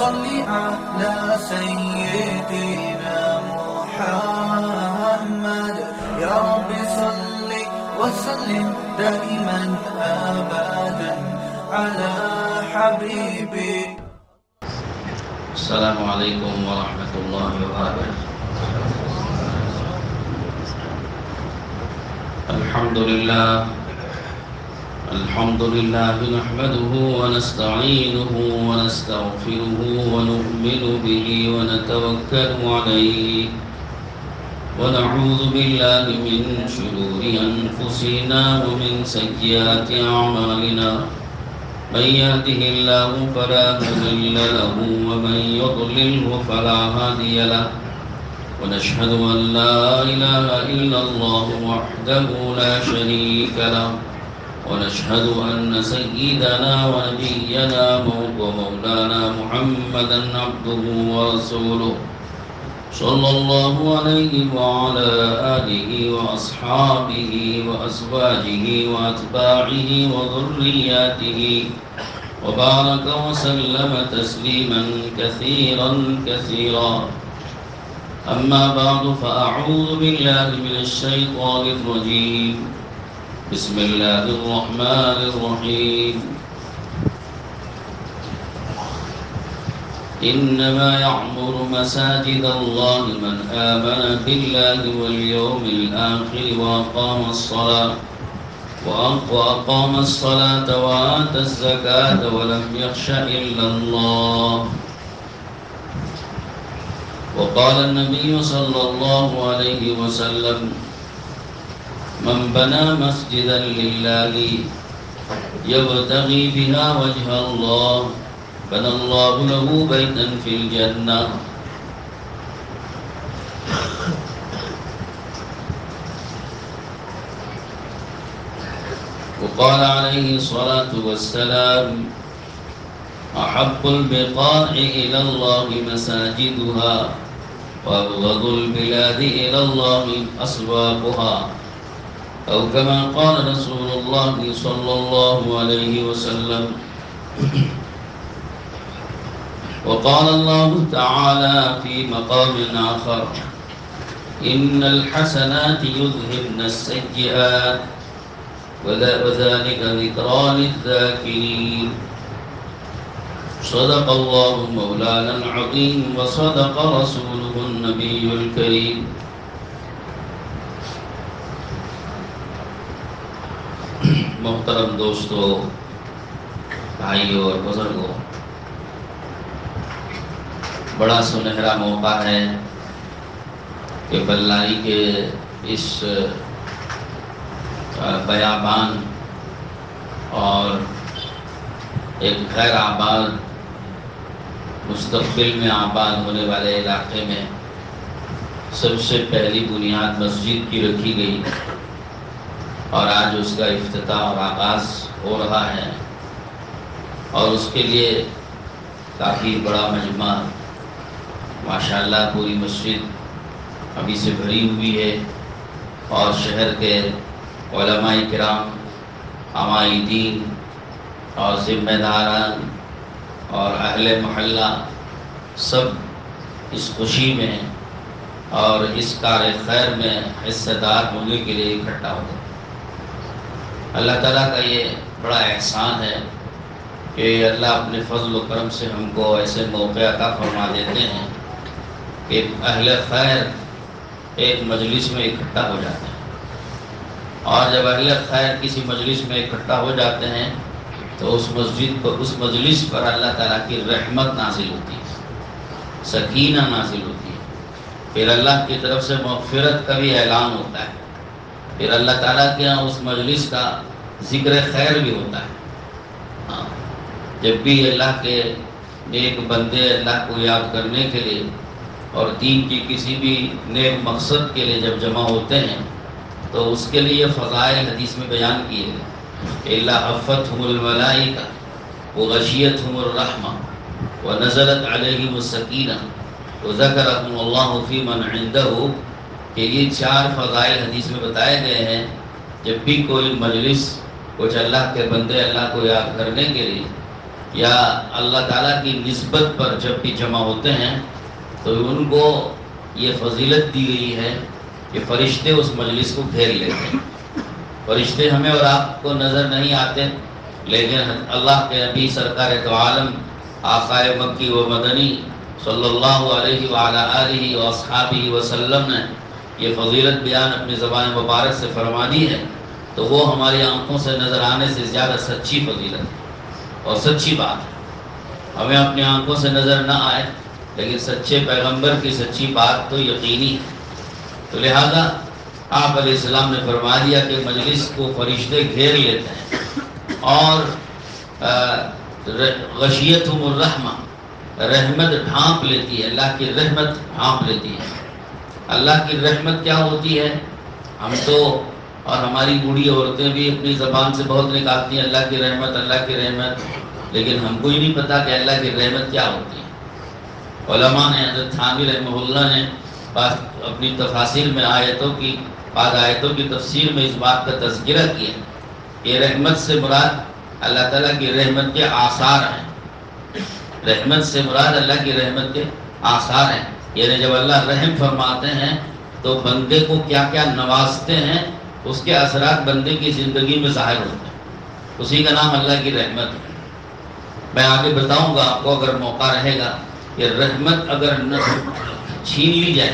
صل على سيدنا محمد يا رب صل وسلم دائما أبدا على حبيبي. السلام عليكم ورحمة الله وبركاته. الحمد لله نحمده ونستعينه ونستغفره ونؤمن به ونتوكل عليه ونعوذ بالله من شرور أنفسنا ومن سيئات أعمالنا من يهده الله فلا مضل له ومن يضلله فلا هادي له ونشهد أن لا إله إلا الله وحده لا شريك له ونشهد أن سيدنا ونبينا ومولانا محمدا عبده ورسوله صلى الله عليه وعلى آله وأصحابه وأزواجه وأتباعه وذرياته وبارك وسلم تسليما كثيرا كثيرا. أما بعد فأعوذ بالله من الشيطان الرجيم. بسم الله الرحمن الرحيم. إنما يعمر مساجد الله من آمن بالله واليوم الآخر وأقام الصلاة وآتى الزكاة ولم يخش إلا الله. وقال النبي صلى الله عليه وسلم من بنى مسجدا لله يبتغي بها وجه الله بنى الله له بيتا في الجنة. وقال عليه الصلاة والسلام أحب البقاع إلى الله مساجدها وأبغض البلاد إلى الله أسواقها أو كما قال رسول الله صلى الله عليه وسلم. وقال الله تعالى في مقام آخر إن الحسنات يذهبن السيئات وذلك ذكرى للذاكرين. صدق الله مولانا العظيم وصدق رسوله النبي الكريم. محترم دوستو، بھائیو اور بزرگوں، بڑا سنہرا موقع ہے کہ بلائی کے اس بیابان اور ایک غیر آباد مستقبل میں آباد ہونے والے علاقے میں سب سے پہلی بنیاد مسجد کی رکھی گئی اور آج اس کا افتتاح اور آغاز ہو رہا ہے اور اس کے لیے کافی بڑا مجمع ماشاءاللہ پوری مسجد ابھی سے بھری ہوئی ہے اور شہر کے علماء کرام، عمائدین اور ذمہ داران اور اہل محلہ سب اس خوشی میں اور اس کار خیر میں حصہ دار ہونے کے لیے اکٹھا ہوتے ہیں۔ اللہ تعالیٰ کا یہ بڑا احسان ہے کہ اللہ اپنے فضل و کرم سے ہم کو ایسے موقع عطا فرما دیتے ہیں کہ اہل خیر ایک مجلس میں اکٹھا ہو جاتے ہیں، اور جب اہل خیر کسی مجلس میں اکٹھا ہو جاتے ہیں تو اس مجلس پر اللہ تعالیٰ کی رحمت نازل ہوتی ہے، سکینہ نازل ہوتی ہے، پھر اللہ کی طرف سے مغفرت کا بھی اعلان ہوتا ہے، پھر اللہ تعالیٰ کے یہاں اس مجلس کا ذکر خیر بھی ہوتا ہے۔ جب بھی اللہ کے نیک بندے اللہ کو یاد کرنے کے لیے اور دین کی کسی بھی نیک مقصد کے لیے جب جمع ہوتے ہیں تو اس کے لیے فضائل حدیث میں بیان کیے گئے۔ إِلَّا حَفَّتْهُمُ الْمَلَائِكَةُ وَغَشِيَتْهُمُ الرَّحْمَةُ وَنَزَلَتْ عَلَيْهِمُ السَّكِينَةُ وَذَكَرَهُمُ اللَّهُ فِي مَنْ عِنْدَهُ کہ یہ چار فضائل حدیث میں بتائے گئے ہیں۔ جب بھی کوئی مجلس کچھ اللہ کے بندے اللہ کو یاد کرنے کے لیے یا اللہ تعالیٰ کی نسبت پر جب بھی جمع ہوتے ہیں تو ان کو یہ فضیلت دی گئی ہے کہ فرشتے اس مجلس کو گھیر لیتے ہیں۔ فرشتے ہمیں اور آپ کو نظر نہیں آتے، لیکن اللہ کے نبی سرکار دو عالم آقائے مکی و مدنی صلی اللہ علیہ وعلی آلہ واصحابہ وسلم نے یہ فضیلت بیان اپنی زبان مبارک سے فرما دی ہے، تو وہ ہماری آنکھوں سے نظر آنے سے زیادہ سچی فضیلت ہے اور سچی بات ہے۔ ہمیں اپنی آنکھوں سے نظر نہ آئے لیکن سچے پیغمبر کی سچی بات تو یقینی ہے۔ تو لہذا آپ علیہ السلام نے فرما دیا کہ مجلس کو فرشتے گھیر لیتے ہیں اور غشیتہم الرحمہ، رحمت ڈھانپ لیتی ہے، اللہ کی رحمت ڈھانپ لیتی ہے۔ اللہ کی رحمت کیا ہوتی ہے؟ ہم تو اور ہماری بوڑھی عورتیں بھی اپنی زبان سے بہت نکالتی ہیں اللہ کی رحمت، اللہ کی رحمت، لیکن ہم کو ہی نہیں پتا کہ اللہ کی رحمت کیا ہوتی ہے۔ علماء نے، حضرت تھانوی رحمہ اللہ نے اپنی تفاسیر میں بعض آیتوں کی تفسیر میں اس بات کا تذکرہ کیا کہ رحمت سے مراد اللہ تعالیٰ کی رحمت کے آثار ہیں۔ رحمت سے مراد اللہ کی رحمت کے آثار ہیں، یعنی جب اللہ رحم فرماتے ہیں تو بندے کو کیا کیا نوازتے ہیں، اس کے اثرات بندے کی زندگی میں ظاہر ہوتے ہیں، اسی کا نام اللہ کی رحمت ہے۔ میں آگے بتاؤں گا آپ کو اگر موقع رہے گا کہ رحمت اگر چھین لی جائے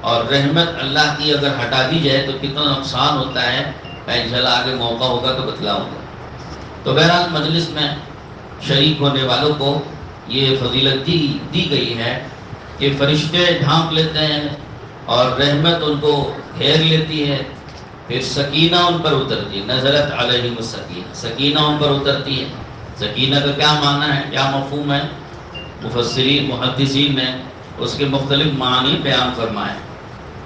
اور رحمت اللہ کی اگر ہٹا دی جائے تو کتنا نقصان ہوتا ہے، میں انشاءاللہ آگے موقع ہوگا تو بتلاؤں گا۔ تو بہرحال مجلس میں شریک ہونے والوں کو یہ فضیلت دی گئی ہے کہ فرشتے ڈھانپ لیتے ہیں اور رحمت ان کو گھیر لیتی ہے، پھر سکینہ ان پر اترتی ہے، نزلت علیہم السکینہ، سکینہ ان پر اترتی ہے۔ سکینہ کا کیا معنی ہے، کیا مفہوم ہے؟ مفسرین محدثین نے اس کے مختلف معنی بیان فرمائے۔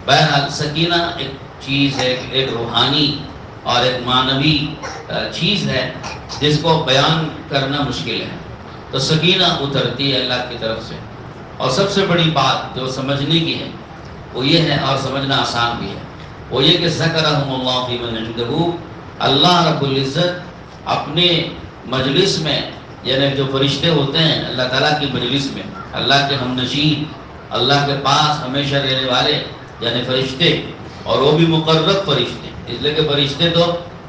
بہرحال سکینہ ایک چیز ہے، ایک روحانی اور ایک معنوی چیز ہے جس کو بیان کرنا مشکل ہے۔ تو سکینہ اترتی ہے اللہ کی طرف سے، اور سب سے بڑی بات جو سمجھنے کی ہے وہ یہ ہے، اور سمجھنا آسان بھی ہے، وہ یہ کہ ذکرہم اللہ فی من عندہ، اللہ رب العزت اپنے مجلس میں، یعنی جو فرشتے ہوتے ہیں اللہ تعالیٰ کی مجلس میں، اللہ کے ہم نشین، اللہ کے پاس ہمیشہ رہنے والے یعنی فرشتے، اور وہ بھی مقرب فرشتے، اس لیے کہ فرشتے تو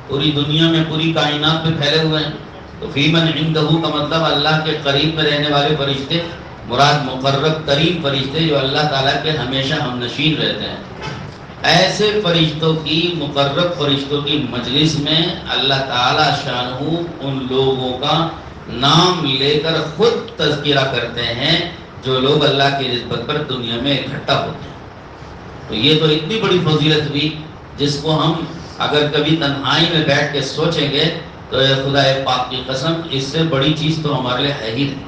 پوری دنیا میں، پوری کائنات میں پھیلے ہوئے ہیں، تو فی من عندہ کا مطلب اللہ کے قریب میں رہنے والے فرشتے، مراد مقرب ترین فرشتے جو اللہ تعالیٰ کے ہمیشہ ہم نشین رہتے ہیں۔ ایسے فرشتوں کی، مقرب فرشتوں کی مجلس میں اللہ تعالیٰ شانہ ان لوگوں کا نام لے کر خود تذکرہ کرتے ہیں جو لوگ اللہ کی نسبت پر دنیا میں اکٹھا ہوتے ہیں۔ تو یہ تو اتنی بڑی فضیلت ہوئی جس کو ہم اگر کبھی تنہائی میں بیٹھ کے سوچیں گے تو خدا پاک کی قسم اس سے بڑی چیز تو ہمارے لیے ہے ہی نہیں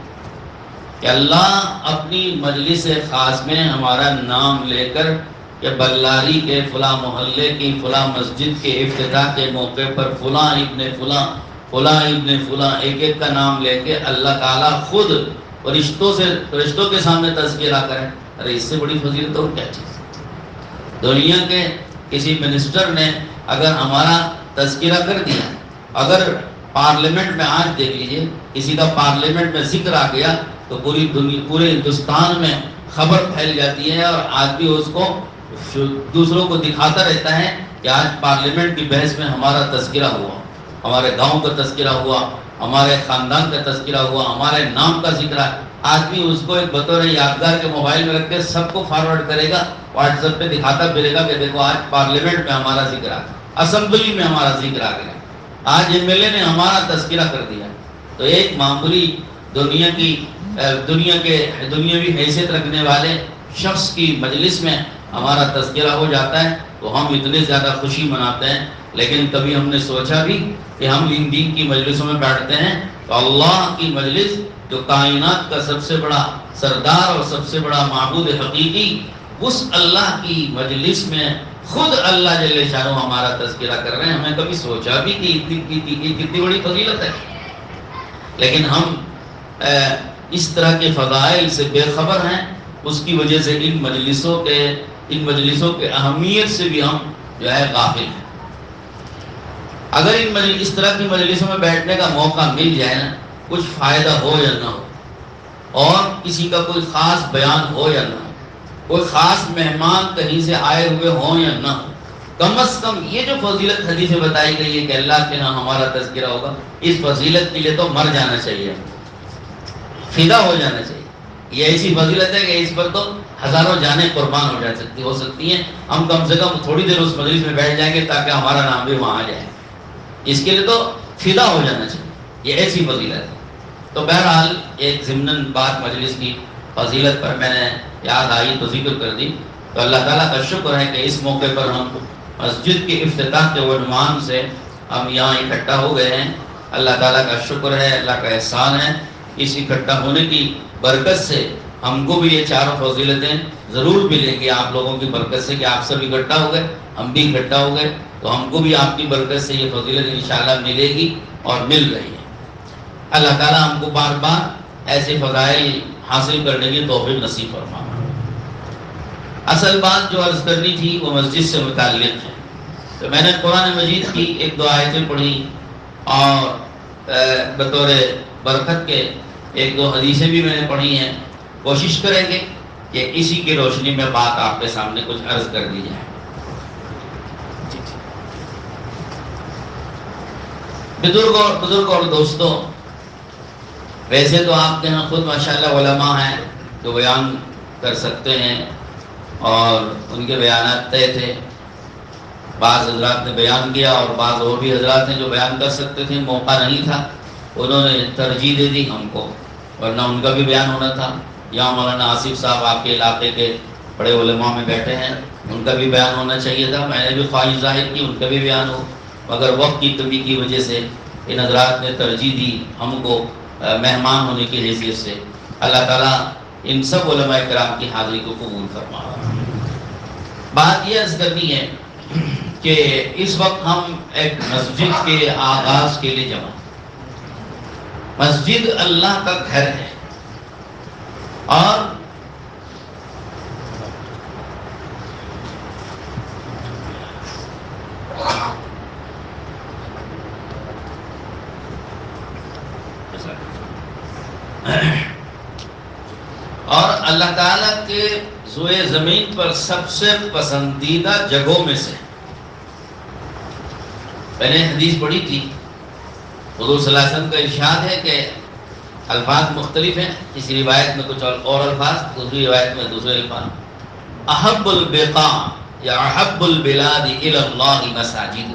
کہ اللہ اپنی مجلس خاص میں ہمارا نام لے کر کہ بلاری کے فلاں محلے کی فلاں مسجد کے افتتاح کے موقع پر فلاں ابن فلاں، فلاں ابن فلاں، ایک ایک کا نام لے کے اللہ تعالیٰ خود فرشتوں کے سامنے تذکرہ کریں۔ ارے اس سے بڑی فضیلت اور کیا چیز؟ دنیا کے کسی منسٹر نے اگر ہمارا تذکرہ کر دیا، اگر پارلیمنٹ میں آج دیکھ لیجئے کسی کا پارلیمنٹ میں ذکر آ گیا تو پوری دنیا، پورے ہندوستان میں خبر پھیل جاتی ہے، اور آدمی اس کو دوسروں کو دکھاتا رہتا ہے کہ آج پارلیمنٹ کی بحث میں ہمارا تذکرہ ہوا، ہمارے گاؤں کا تذکرہ ہوا، ہمارے خاندان کا تذکرہ ہوا، ہمارے نام کا ذکر ہے۔ آدمی اس کو ایک بطور یادگار کے موبائل میں رکھ کے سب کو فارورڈ کرے گا، واٹس ایپ پہ دکھاتا پھرے گا کہ دیکھو آج پارلیمنٹ میں ہمارا ذکر آ گیا، اسمبلی میں ہمارا ذکر آ گیا، آج ایم ایل اے نے ہمارا تذکرہ کر دیا۔ تو ایک معمولی دنیاوی حیثیت رکھنے والے شخص کی مجلس میں ہمارا تذکرہ ہو جاتا ہے تو ہم اتنے زیادہ خوشی مناتے ہیں۔ لیکن کبھی ہم نے سوچا بھی کہ ہم ان دین کی مجلسوں میں بیٹھتے ہیں تو اللہ کی مجلس جو کائنات کا سب سے بڑا سردار اور سب سے بڑا معبود حقیقی، اس اللہ کی مجلس میں خود اللہ جل شانہ ہمارا تذکرہ کر رہے ہیں۔ ہمیں کبھی سوچا بھی کہ کتنی بڑی فضیلت ہے، لیکن ہم اس طرح کے فضائل سے بے خبر ہیں۔ اس کی وجہ سے ان مجلسوں کے اہمیت سے بھی ہم جو ہے غافل ہیں۔ اگر اس طرح کی مجلسوں میں بیٹھنے کا موقع مل جائے نا کچھ فائدہ ہو یا نہ ہو، اور کسی کا کوئی خاص بیان ہو یا نہ ہو، کوئی خاص مہمان کہیں سے آئے ہوئے ہوں یا نہ ہو، کم از کم یہ جو فضیلت حدیث میں بتائی گئی ہے کہ اللہ کے ہاں ہمارا تذکرہ ہوگا، اس فضیلت کے لیے تو مر جانا چاہیے، فدا ہو جانا چاہیے۔ یہ ایسی فضیلت ہے کہ اس پر تو ہزاروں جانیں قربان ہو سکتی ہیں، ہم کم سے کم تھوڑی دیر اس مجلس میں بیٹھ جائیں گے تاکہ ہمارا نام بھی وہاں آ جائے، اس کے لیے تو فدا ہو جانا چاہیے، یہ ایسی فضیلت ہے۔ تو بہرحال ایک ضمناً بات مجلس کی فضیلت پر میں نے یاد آئی تو ذکر کر دی، تو اللہ تعالیٰ کا شکر ہے کہ اس موقع پر ہم مسجد کے افتتاح کے عنوان سے ہم یہاں اکٹھا ہو گئے ہیں۔ اللہ تعالیٰ کا شکر ہے، اللہ کا احسان ہے، اس اکٹھا ہونے کی برکت سے ہم کو بھی یہ چاروں فضیلتیں ضرور ملیں گی، آپ لوگوں کی برکت سے کہ آپ سب اکٹھا ہو گئے، ہم بھی اکٹھا ہو گئے، تو ہم کو بھی آپ کی برکت سے یہ فضیلت انشاءاللہ ملے گی اور مل رہی ہے۔ اللہ تعالیٰ ہم کو بار بار ایسے فضائل حاصل کرنے کی توفیق نصیب فرمائے۔ اصل بات جو عرض کرنی تھی وہ مسجد سے متعلق ہے، تو میں نے قرآن مجید کی ایک دو آیتیں پڑھی اور بطور برکت کے ایک دو حدیثیں بھی میں نے پڑھی ہیں، کوشش کریں گے کہ اسی کی روشنی میں بات آپ کے سامنے کچھ عرض کر دی جائے۔ بزرگ اور دوستوں، ویسے تو آپ کے ہاں خود ماشاءاللہ علماء ہیں جو بیان کر سکتے ہیں اور ان کے بیانات طے تھے، بعض حضرات نے بیان کیا اور بعض اور بھی حضرات ہیں جو بیان کر سکتے تھے، موقع نہیں تھا، انہوں نے ترجیح دے دی ہم کو، ورنہ ان کا بھی بیان ہونا تھا۔ یہاں مولانا آصف صاحب آپ کے علاقے کے بڑے علماء میں بیٹھے ہیں، ان کا بھی بیان ہونا چاہیے تھا، میں نے بھی خواہش ظاہر کی ان کا بھی بیان ہو، مگر وقت کی کمی کی وجہ سے ان حضرات نے ترجیح دی ہم کو مہمان ہونے کی حیثیت سے۔ اللہ تعالیٰ ان سب علماء کرام کی حاضری کو قبول فرمائے۔ بات یہ عرض کرنی ہے کہ اس وقت ہم ایک مسجد کے آغاز کے لیے جمع، مسجد اللہ کا گھر ہے، اور اللہ تعالیٰ کے روئے زمین پر سب سے پسندیدہ جگہوں میں سے، میں نے حدیث پڑھی تھی، حضور صلی اللہ علیہ وسلم کا ارشاد ہے کہ الفاظ مختلف ہیں، اس روایت میں کچھ اور الفاظ، دوسری روایت میں دوسرے الفاظ، احب البقاع یا احب البلاد الی اللہ مساجد،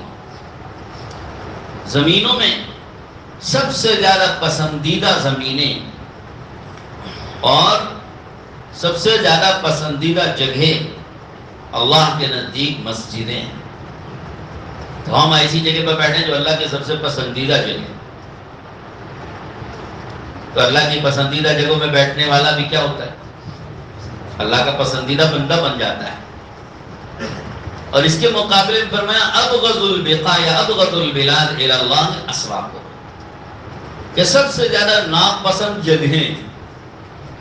زمینوں میں سب سے زیادہ پسندیدہ زمینیں اور سب سے زیادہ پسندیدہ جگہیں اللہ کے نزدیک مسجدیں ہیں۔ تو ہم ایسی جگہ پر بیٹھے جو اللہ کے سب سے پسندیدہ جگہ، تو اللہ کی پسندیدہ جگہوں میں بیٹھنے والا بھی کیا ہوتا ہے؟ اللہ کا پسندیدہ بندہ بن جاتا ہے۔ اور اس کے مقابلے میں فرمایا ابغض البقاع یا ابغض البلاد الی اللہ اسواق، کہ سب سے زیادہ ناپسند جگہیں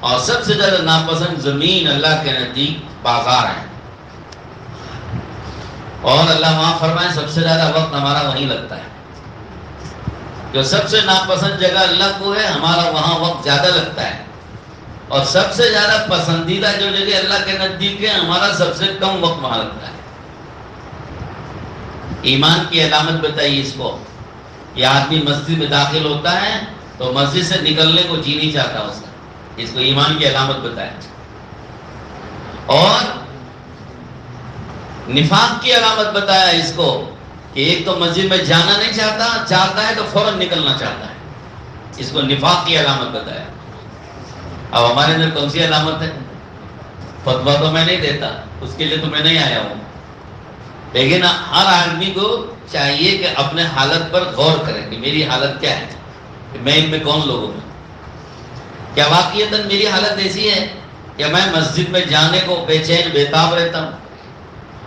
اور سب سے زیادہ ناپسند زمین اللہ کے نزدیک بازار ہیں، اور اللہ وہاں فرمائے سب سے زیادہ وقت ہمارا وہیں لگتا ہے، جو سب سے ناپسند جگہ اللہ کو ہے ہمارا وہاں وقت زیادہ لگتا ہے، اور سب سے زیادہ پسندیدہ جو جگہ اللہ کے نزدیک ہے ہمارا سب سے کم وقت وہاں لگتا ہے۔ ایمان کی علامت بتائیے اس کو، یہ آدمی مسجد میں داخل ہوتا ہے تو مسجد سے نکلنے کو جی نہیں چاہتا اس کا، اس کو ایمان کی علامت بتائے۔ اور نفاق کی علامت بتایا اس کو کہ ایک تو مسجد میں جانا نہیں چاہتا ہے تو فوراً نکلنا چاہتا ہے، اس کو نفاق کی علامت بتایا۔ اب ہمارے اندر کون سی علامت ہے؟ فتویٰ تو میں نہیں دیتا، اس کے لیے تو میں نہیں آیا ہوں، لیکن ہر آدمی کو چاہیے کہ اپنے حالت پر غور کرے کہ میری حالت کیا ہے، کہ میں ان میں کون لوگوں میں، کیا واقعیتاً میری حالت ایسی ہے کہ میں مسجد میں جانے کو بے چین بےتاب رہتا ہوں،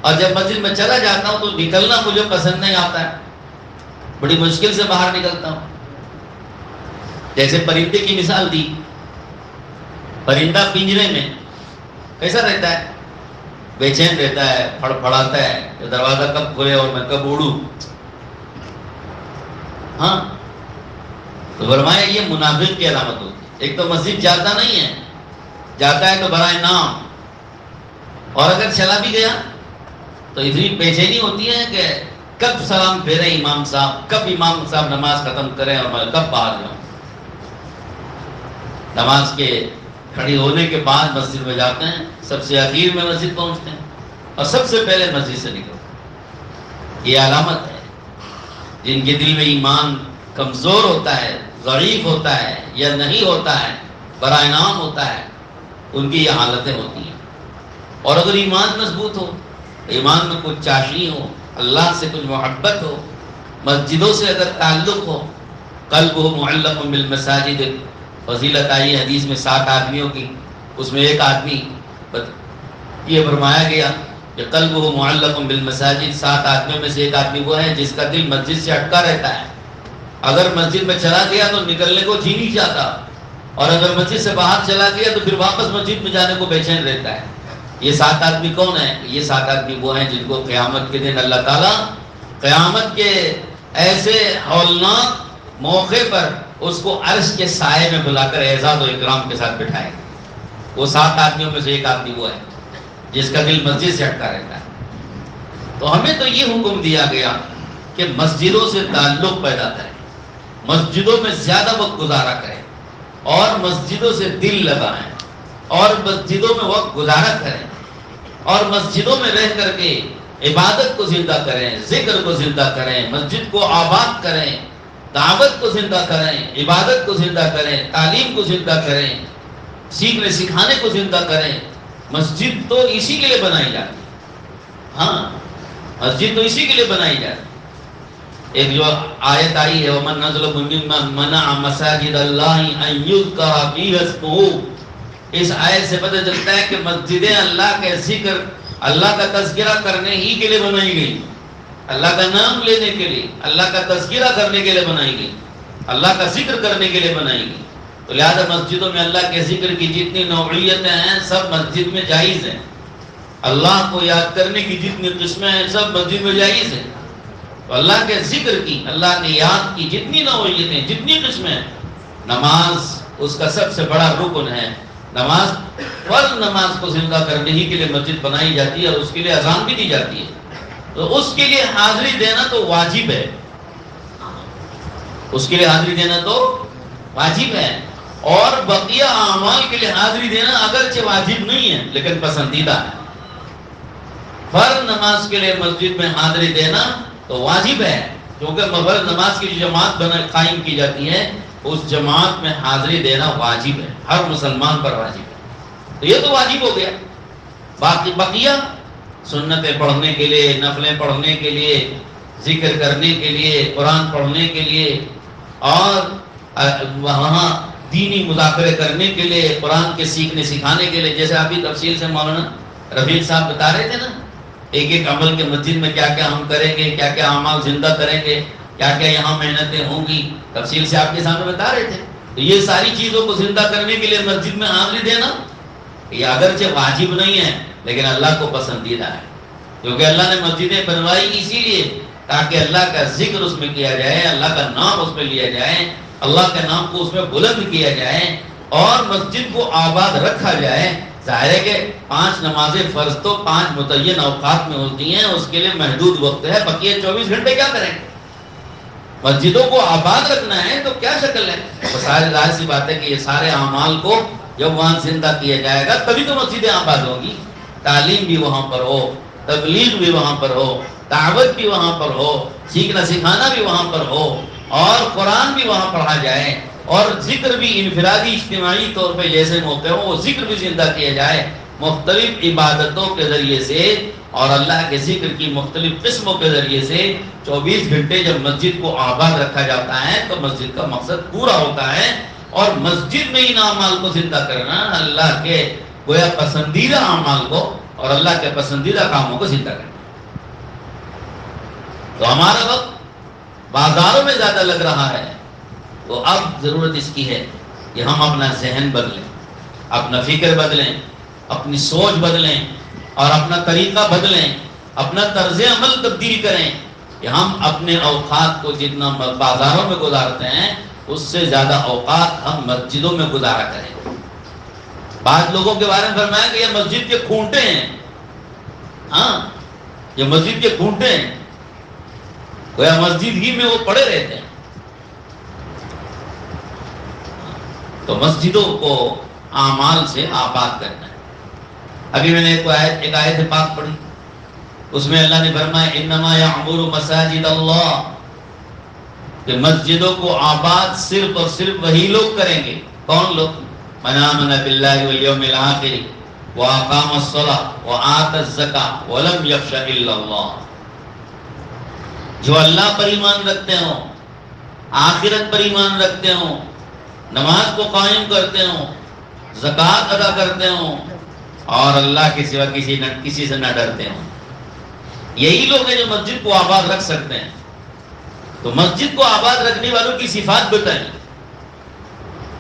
اور جب مسجد میں چلا جاتا ہوں تو نکلنا مجھے پسند نہیں آتا ہے، بڑی مشکل سے باہر نکلتا ہوں۔ جیسے پرندے کی مثال دی، پرندہ پنجرے میں کیسا رہتا ہے؟ بے چین رہتا ہے، پھڑپھڑاتا ہے کہ دروازہ کب کھلے اور میں کب اڑوں۔ ہاں، تو فرمایا یہ منافق کی علامت ہوتی ہے. ایک تو مسجد جاتا نہیں ہے، جاتا ہے تو برائے نام، اور اگر چلا بھی گیا تو اتنی بے چینی ہوتی ہے کہ کب سلام پھیرے امام صاحب، کب امام صاحب نماز ختم کریں اور میں کب باہر جاؤں. نماز کے کھڑی ہونے کے بعد مسجد میں جاتے ہیں، سب سے اخیر میں مسجد پہنچتے ہیں اور سب سے پہلے مسجد سے نکلتے ہیں. یہ علامت ہے جن کے دل میں ایمان کمزور ہوتا ہے، ضعیف ہوتا ہے یا نہیں ہوتا ہے، برائے نام ہوتا ہے، ان کی یہ حالتیں ہوتی ہیں. اور اگر ایمان مضبوط ہو، ایمان میں کچھ چاشنی ہو، اللہ سے کچھ محبت ہو، مسجدوں سے اگر تعلق ہو، قلب ہو معلق بالمساجد. فضیلت آئی حدیث میں 7 آدمیوں کی، اس میں ایک آدمی یہ فرمایا گیا کہ قلب ہو معلق بالمساجد، 7 آدمیوں میں سے ایک آدمی وہ ہے جس کا دل مسجد سے اٹکا رہتا ہے. اگر مسجد میں چلا گیا تو نکلنے کو جی نہیں چاہتا، اور اگر مسجد سے باہر چلا گیا تو پھر واپس مسجد میں جانے کو بے چین رہتا ہے. یہ 7 آدمی کون ہیں؟ یہ 7 آدمی وہ ہیں جن کو قیامت کے دن اللہ تعالیٰ قیامت کے ایسے ہولناک موقع پر اس کو عرش کے سائے میں بلا کر اعزاز و اکرام کے ساتھ بٹھائے. وہ 7 آدمیوں میں سے ایک آدمی وہ ہے جس کا دل مسجد سے ہٹتا رہتا ہے. تو ہمیں تو یہ حکم دیا گیا کہ مسجدوں سے تعلق پیدا کریں، مسجدوں میں زیادہ وقت گزارا کریں، اور مسجدوں سے دل لگائیں، اور مسجدوں میں وقت گزارا کریں، اور مسجدوں میں رہ کر کے عبادت کو زندہ کریں، ذکر کو زندہ کریں، مسجد کو آباد کریں، دعوت کو زندہ کریں، عبادت کو زندہ کریں، تعلیم کو زندہ کریں، سیکھنے سکھانے کو زندہ کریں. مسجد تو اسی کے لیے بنائی جاتی ہے. ہاں، مسجد تو اسی کے لیے بنائی جاتی ہے. ایک جو آیت آئی ہے وَمَن نَظْلَمُ مِمَّن مَنَعَ مَسَاجِدَ اللَّهِ أَن يُذْكَرَ فِيهَا اسْمُهُ. اس آیت سے پتہ چلتا ہے کہ مسجدیں اللہ کے ذکر، اللہ کا تذکرہ کرنے ہی کے لیے بنائی گئی، اللہ کا نام لینے کے لیے، اللہ کا تذکرہ کرنے کے لیے بنائی گئی، اللہ کا ذکر کرنے کے لیے بنائی گئی. تو لہذا مسجدوں میں اللہ کے ذکر کی جتنی نوعیتیں ہیں سب مسجد میں جائز ہیں. اللہ کو یاد کرنے کی جتنی قسمیں ہیں سب مسجد میں جائز ہیں. تو اللہ کے ذکر کی، اللہ کے یاد کی جتنی نوعیتیں، جتنی قسمیں، نماز اس کا سب سے بڑا رکن ہے. نماز، فرض نماز کو زندہ کرنے ہی کے لیے مسجد بنائی جاتی ہے، اور اس کے لیے اذان بھی دی جاتی ہے. تو اس کے لیے حاضری دینا تو واجب ہے، اس کے لیے حاضری دینا تو واجب ہے. اور بقیہ اعمال کے لیے حاضری دینا اگرچہ واجب نہیں ہے لیکن پسندیدہ ہے. فرض نماز کے لیے مسجد میں حاضری دینا تو واجب ہے، کیونکہ فرض نماز کی جو جماعت قائم کی جاتی ہے اس جماعت میں حاضری دینا واجب ہے، ہر مسلمان پر واجب ہے. تو یہ تو واجب ہو گیا. باقی بقیہ سنتیں پڑھنے کے لیے، نفلیں پڑھنے کے لیے، ذکر کرنے کے لیے، قرآن پڑھنے کے لیے، اور وہاں دینی مذاکرے کرنے کے لیے، قرآن کے سیکھنے سکھانے کے لیے، جیسے ابھی تفصیل سے مولانا رفیق صاحب بتا رہے تھے نا، ایک ایک عمل کے مسجد میں کیا کیا ہم کریں گے، کیا کیا اعمال زندہ کریں گے، کیا کیا یہاں محنتیں ہوں گی، تفصیل سے آپ کے سامنے بتا رہے تھے. تو یہ ساری چیزوں کو زندہ کرنے کے لیے مسجد میں حاضری دینا یہ اگرچہ واجب نہیں ہے لیکن اللہ کو پسندیدہ ہے، کیونکہ اللہ نے مسجدیں بنوائی اسی لیے تاکہ اللہ کا ذکر اس میں کیا جائے، اللہ کا نام اس میں لیا جائے، اللہ کے نام کو اس میں بلند کیا جائے، اور مسجد کو آباد رکھا جائے. ظاہر ہے کہ 5 نمازیں فرض تو 5 متعین اوقات میں ہوتی ہیں، اس کے لیے محدود وقت ہے، بقیہ 24 گھنٹے کیا کریں؟ مسجدوں کو آباد رکھنا ہے تو کیا شکل ہے؟ تو ساری ظاہر سی بات ہے کہ یہ سارے اعمال کو جب وہاں زندہ کیا جائے گا تبھی تو مسجدیں آباد ہوں گی. تعلیم بھی وہاں پر ہو، تبلیغ بھی وہاں پر ہو، دعوت بھی وہاں پر ہو، سیکھنا سکھانا بھی وہاں پر ہو، اور قرآن بھی وہاں پڑھا جائے، اور ذکر بھی انفرادی اجتماعی طور پہ جیسے موقع ہو وہ ذکر بھی زندہ کیا جائے مختلف عبادتوں کے ذریعے سے، اور اللہ کے ذکر کی مختلف قسموں کے ذریعے سے. 24 گھنٹے جب مسجد کو آباد رکھا جاتا ہے تو مسجد کا مقصد پورا ہوتا ہے، اور مسجد میں ان اعمال کو زندہ کرنا اللہ کے گویا پسندیدہ اعمال کو اور اللہ کے پسندیدہ کاموں کو زندہ کرنا. تو ہمارا وقت بازاروں میں زیادہ لگ رہا ہے، تو اب ضرورت اس کی ہے کہ ہم اپنا ذہن بدلیں، اپنا فکر بدلیں، اپنی سوچ بدلیں، اور اپنا طریقہ بدلیں، اپنا طرز عمل تبدیل کریں کہ ہم اپنے اوقات کو جتنا بازاروں میں گزارتے ہیں اس سے زیادہ اوقات ہم مسجدوں میں گزارا کریں. بعض لوگوں کے بارے میں فرمایا کہ یہ مسجد کے کھونٹے ہیں. ہاں، یہ مسجد کے کھونٹے ہیں، گویا مسجد ہی میں وہ پڑے رہتے ہیں. تو مسجدوں کو اعمال سے آباد کرنا ہے. ابھی میں نے ایک آیت پاک پڑھی، اس میں اللہ نے فرمایا انما یعمر مساجد اللہ، کہ مسجدوں کو آباد صرف اور صرف وہی لوگ کریں گے. کون لوگ؟ من آمن باللہ والیوم الآخر واقام الصلاۃ وآت الزکاۃ ولم یخش الا اللہ. جو اللہ پر ایمان رکھتے ہوں، آخرت پر ایمان رکھتے ہوں، نماز کو قائم کرتے ہوں، زکوٰۃ ادا کرتے ہوں، اور اللہ کے سوا کسی سے نہ ڈرتے ہوں، یہی لوگ ہیں جو مسجد کو آباد رکھ سکتے ہیں. تو مسجد کو آباد رکھنے والوں کی صفات بتائیں،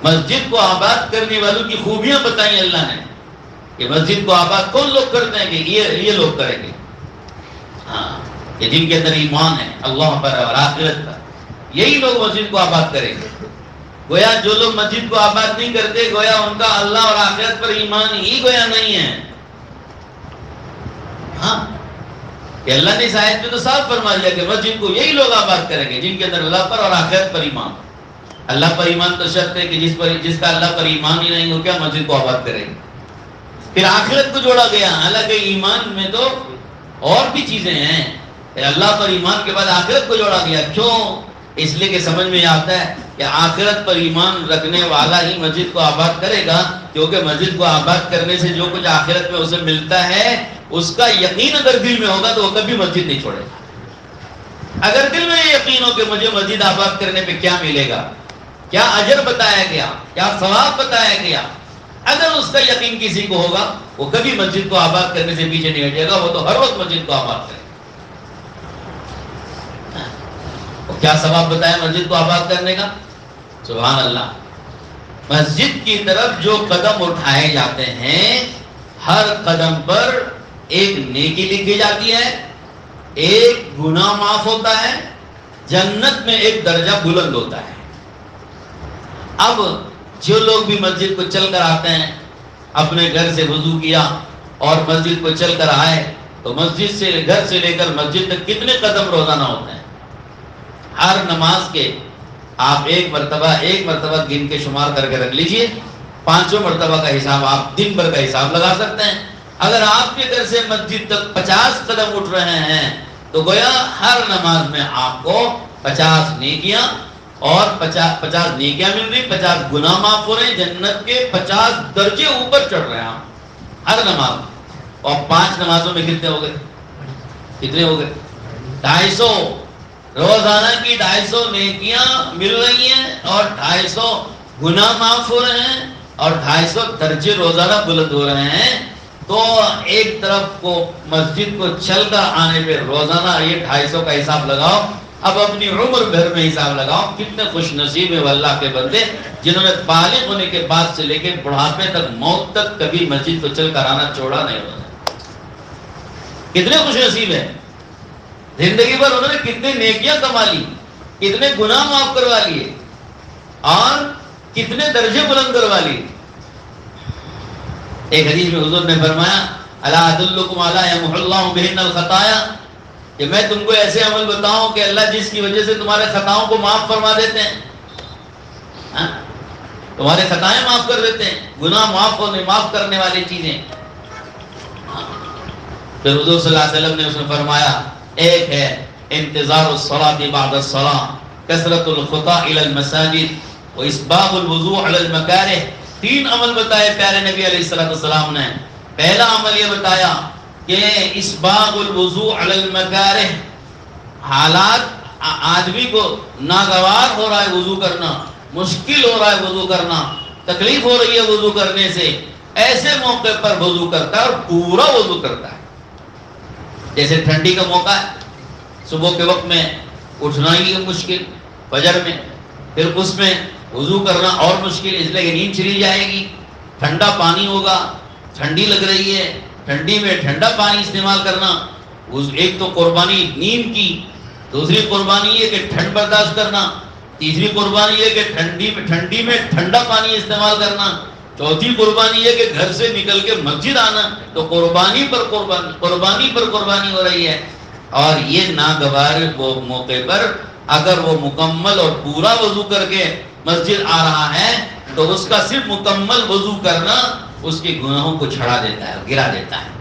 مسجد کو آباد کرنے والوں کی خوبیاں بتائیں اللہ نے، کہ مسجد کو آباد کون لوگ کرتے ہیں، کہ یہ لوگ کریں گے. ہاں، کہ جن کے اندر ایمان ہے اللہ پر اور آخرت پر، یہی لوگ مسجد کو آباد کریں گے. گویا جو لوگ مسجد کو آباد نہیں کرتے، گویا ان کا اللہ اور آخرت پر ایمان ہی گویا نہیں ہے. ہاں، کہ اللہ نے اس آیت میں تو صاف فرما دیا کہ مسجد کو یہی لوگ آباد کریں گے جن کے اندر اللہ پر اور آخرت پر ایمان. اللہ پر ایمان تو شرط ہے کہ جس کا اللہ پر ایمان ہی نہیں ہو، کیا مسجد کو آباد کرے گی. پھر آخرت کو جوڑا گیا، حالانکہ ایمان میں تو اور بھی چیزیں ہیں، اللہ پر ایمان کے بعد آخرت کو جوڑا گیا. کیوں؟ اس لیے کہ سمجھ میں آتا ہے کہ آخرت پر ایمان رکھنے والا ہی مسجد کو آباد کرے گا، کیونکہ مسجد کو آباد کرنے سے جو کچھ آخرت میں اسے ملتا ہے اس کا یقین اگر دل میں ہوگا تو وہ کبھی مسجد نہیں چھوڑے گا. اگر دل میں یہ یقین ہو کہ مجھے مسجد آباد کرنے پہ کیا ملے گا، کیا اجر بتایا گیا، کیا ثواب بتایا گیا، اگر اس کا یقین کسی کو ہوگا وہ کبھی مسجد کو آباد کرنے سے پیچھے نہیں ہٹے گا، وہ تو ہر وقت مسجد کو آباد کرے گا. کیا ثواب بتایا مسجد کو آباد کرنے کا؟ سبحان اللہ. مسجد کی طرف جو قدم اٹھائے جاتے ہیں، ہر قدم پر ایک نیکی لکھی جاتی ہے، ایک گناہ معاف ہوتا ہے، جنت میں ایک درجہ بلند ہوتا ہے. اب جو لوگ بھی مسجد کو چل کر آتے ہیں، اپنے گھر سے وضو کیا اور مسجد کو چل کر آئے، تو مسجد سے گھر سے لے کر مسجد تک کتنے قدم روزانہ ہوتے ہیں؟ ہر نماز کے آپ ایک مرتبہ گن کے شمار کر کے رکھ لیجئے. 5 مرتبہ کا حساب آپ دن بھر کا حساب لگا سکتے ہیں. اگر آپ کے گھر سے مسجد تک 50 قدم اٹھ رہے ہیں تو گویا ہر نماز میں آپ کو 50 نیکیاں اور 50 نیکیاں مل رہی، 50 گناہ معاف ہو رہے ہیں، جنت کے 50 درجے اوپر چڑھ رہے ہیں آپ ہر نماز. اور 5 نمازوں میں کتنے ہو گئے؟ 250. روزانہ کی 250 نیکیاں مل رہی ہیں اور 250 گناہ معاف ہو رہے ہیں اور 250 درجے روزانہ بلند ہو رہے ہیں. تو ایک طرف کو مسجد کو چل کر آنے پہ روزانہ یہ 250 کا حساب لگاؤ. اب اپنی عمر بھر میں حساب لگاؤ کتنے خوش نصیب ہیں وہ اللہ کے بندے جنہوں نے بالغ ہونے کے بعد سے لے کے بڑھاپے تک، موت تک کبھی مسجد کو چل کر آنا چھوڑا نہیں ہوتا. کتنے خوش نصیب ہیں. زندگی بھر انہوں نے کتنے نیکیاں کما لی، کتنے گناہ معاف کروا لیے اور کتنے درجے بلند کروا لیے. ایک حدیث میں حضور نے فرمایا الا ادلکم علی یمحو اللہ بہن الخطایا، کہ میں تم کو ایسے عمل بتاؤں کہ اللہ جس کی وجہ سے تمہارے خطاؤں کو معاف فرما دیتے ہیں، تمہارے خطائیں معاف کر دیتے ہیں، گناہ معاف کرنے والی چیزیں. پھر حضور صلی اللہ علیہ وسلم نے اس میں فرمایا ایک ہے انتظار الصلاة بعد الصلاة، کثرت الخطا الى المساجد واسباغ الوضوء على المکارہ. 3 عمل بتائے پیارے نبی علیہ السلام نے. پہلا عمل یہ بتایا کہ اسباغ الوضوء علی المکارہ، حالات آدمی کو ناگوار ہو رہا ہے وضو کرنا، مشکل ہو رہا ہے وضو کرنا، تکلیف ہو رہی ہے وضو کرنے سے، ایسے موقع پر وضو کرتا ہے اور پورا وضو کرتا ہے. جیسے ٹھنڈی کا موقع ہے، صبح کے وقت میں اٹھنا ہی مشکل، فجر میں، پھر اس میں وضو کرنا اور مشکل، اس لیے کہ نیند چلی جائے گی، ٹھنڈا پانی ہوگا، ٹھنڈی لگ رہی ہے، ٹھنڈی میں ٹھنڈا پانی استعمال کرنا. ایک تو قربانی نیند کی، دوسری قربانی یہ کہ ٹھنڈ برداشت کرنا. تیسری قربانی یہ کہ ٹھنڈی میں ٹھنڈا پانی استعمال کرنا. چوتھی قربانی یہ کہ گھر سے نکل کے مسجد آنا. تو قربانی پر قربانی ہو رہی ہے. اور یہ ناگوار وہ موقع پر اگر وہ مکمل اور پورا وضو کر کے مسجد آ رہا ہے تو اس کا صرف مکمل وضو کرنا اس کے گناہوں کو چھڑا دیتا ہے، گرا دیتا ہے.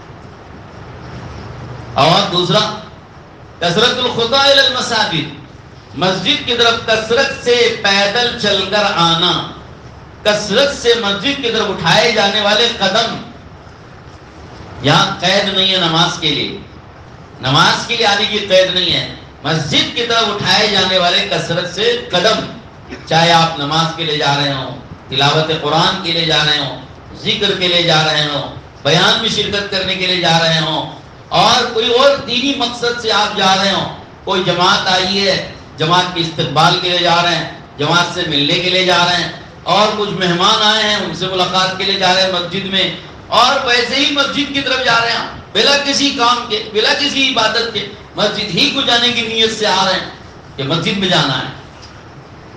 اور دوسرا کثرت الخطا الی المساجد، مسجد کی طرف کثرت سے پیدل چل کر آنا، کثرت سے مسجد کی طرف اٹھائے جانے والے قدم. یہاں قید نہیں ہے نماز کے لیے، نماز کے لیے آنے کی قید نہیں ہے. مسجد کی طرف اٹھائے جانے والے کثرت سے قدم، چاہے آپ نماز کے لیے جا رہے ہوں، تلاوت قرآن کے لیے جا رہے ہوں، ذکر کے لیے جا رہے ہوں، بیان میں شرکت کرنے کے لیے جا رہے ہوں، اور کوئی اور دینی مقصد سے آپ جا رہے ہوں. کوئی جماعت آئی ہے، جماعت کے استقبال کے لیے جا رہے ہیں، جماعت سے ملنے کے لیے جا رہے ہیں، اور کچھ مہمان آئے ہیں ان سے ملاقات کے لیے جا رہے ہیں مسجد میں، اور ویسے ہی مسجد کی طرف جا رہے ہیں بلا کسی کام کے، بلا کسی عبادت کے، مسجد ہی کو جانے کی نیت سے آ رہے ہیں کہ مسجد میں جانا ہے.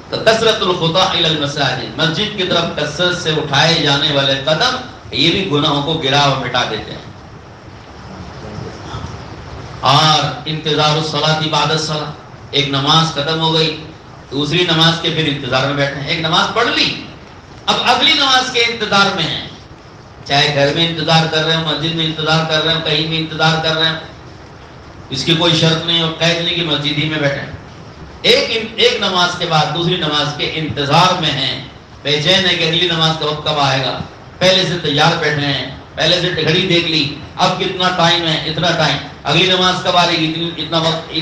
تو کثرت الخطا الی المساجد، مسجد کی طرف کثرت سے اٹھائے جانے والے قدم یہ بھی گناہوں کو گرا اور مٹا دیتے ہیں. اور انتظار الصلاۃ بعد الصلاۃ، ایک نماز ختم ہو گئی، دوسری نماز کے پھر انتظار میں بیٹھے ہیں. ایک نماز پڑھ لی، اب اگلی نماز کے انتظار میں ہیں، چاہے گھر میں انتظار کر رہے ہو، مسجد میں انتظار کر رہے ہو، کہیں بھی انتظار کر رہے ہو، اس کی کوئی شرط نہیں اور قید نہیں کہ مسجد ہی میں بیٹھے ہیں. ایک نماز کے بعد دوسری نماز کے انتظار میں ہیں، بے چین ہے کہ اگلی نماز کا وقت کب آئے گا. پہلے سے تیار بیٹھے ہیں، پہلے سے گھڑی دیکھ لی، اب کتنا ٹائم ہے، اتنا ٹائم، اگلی نماز کب آ رہی ہے، اتنا وقت،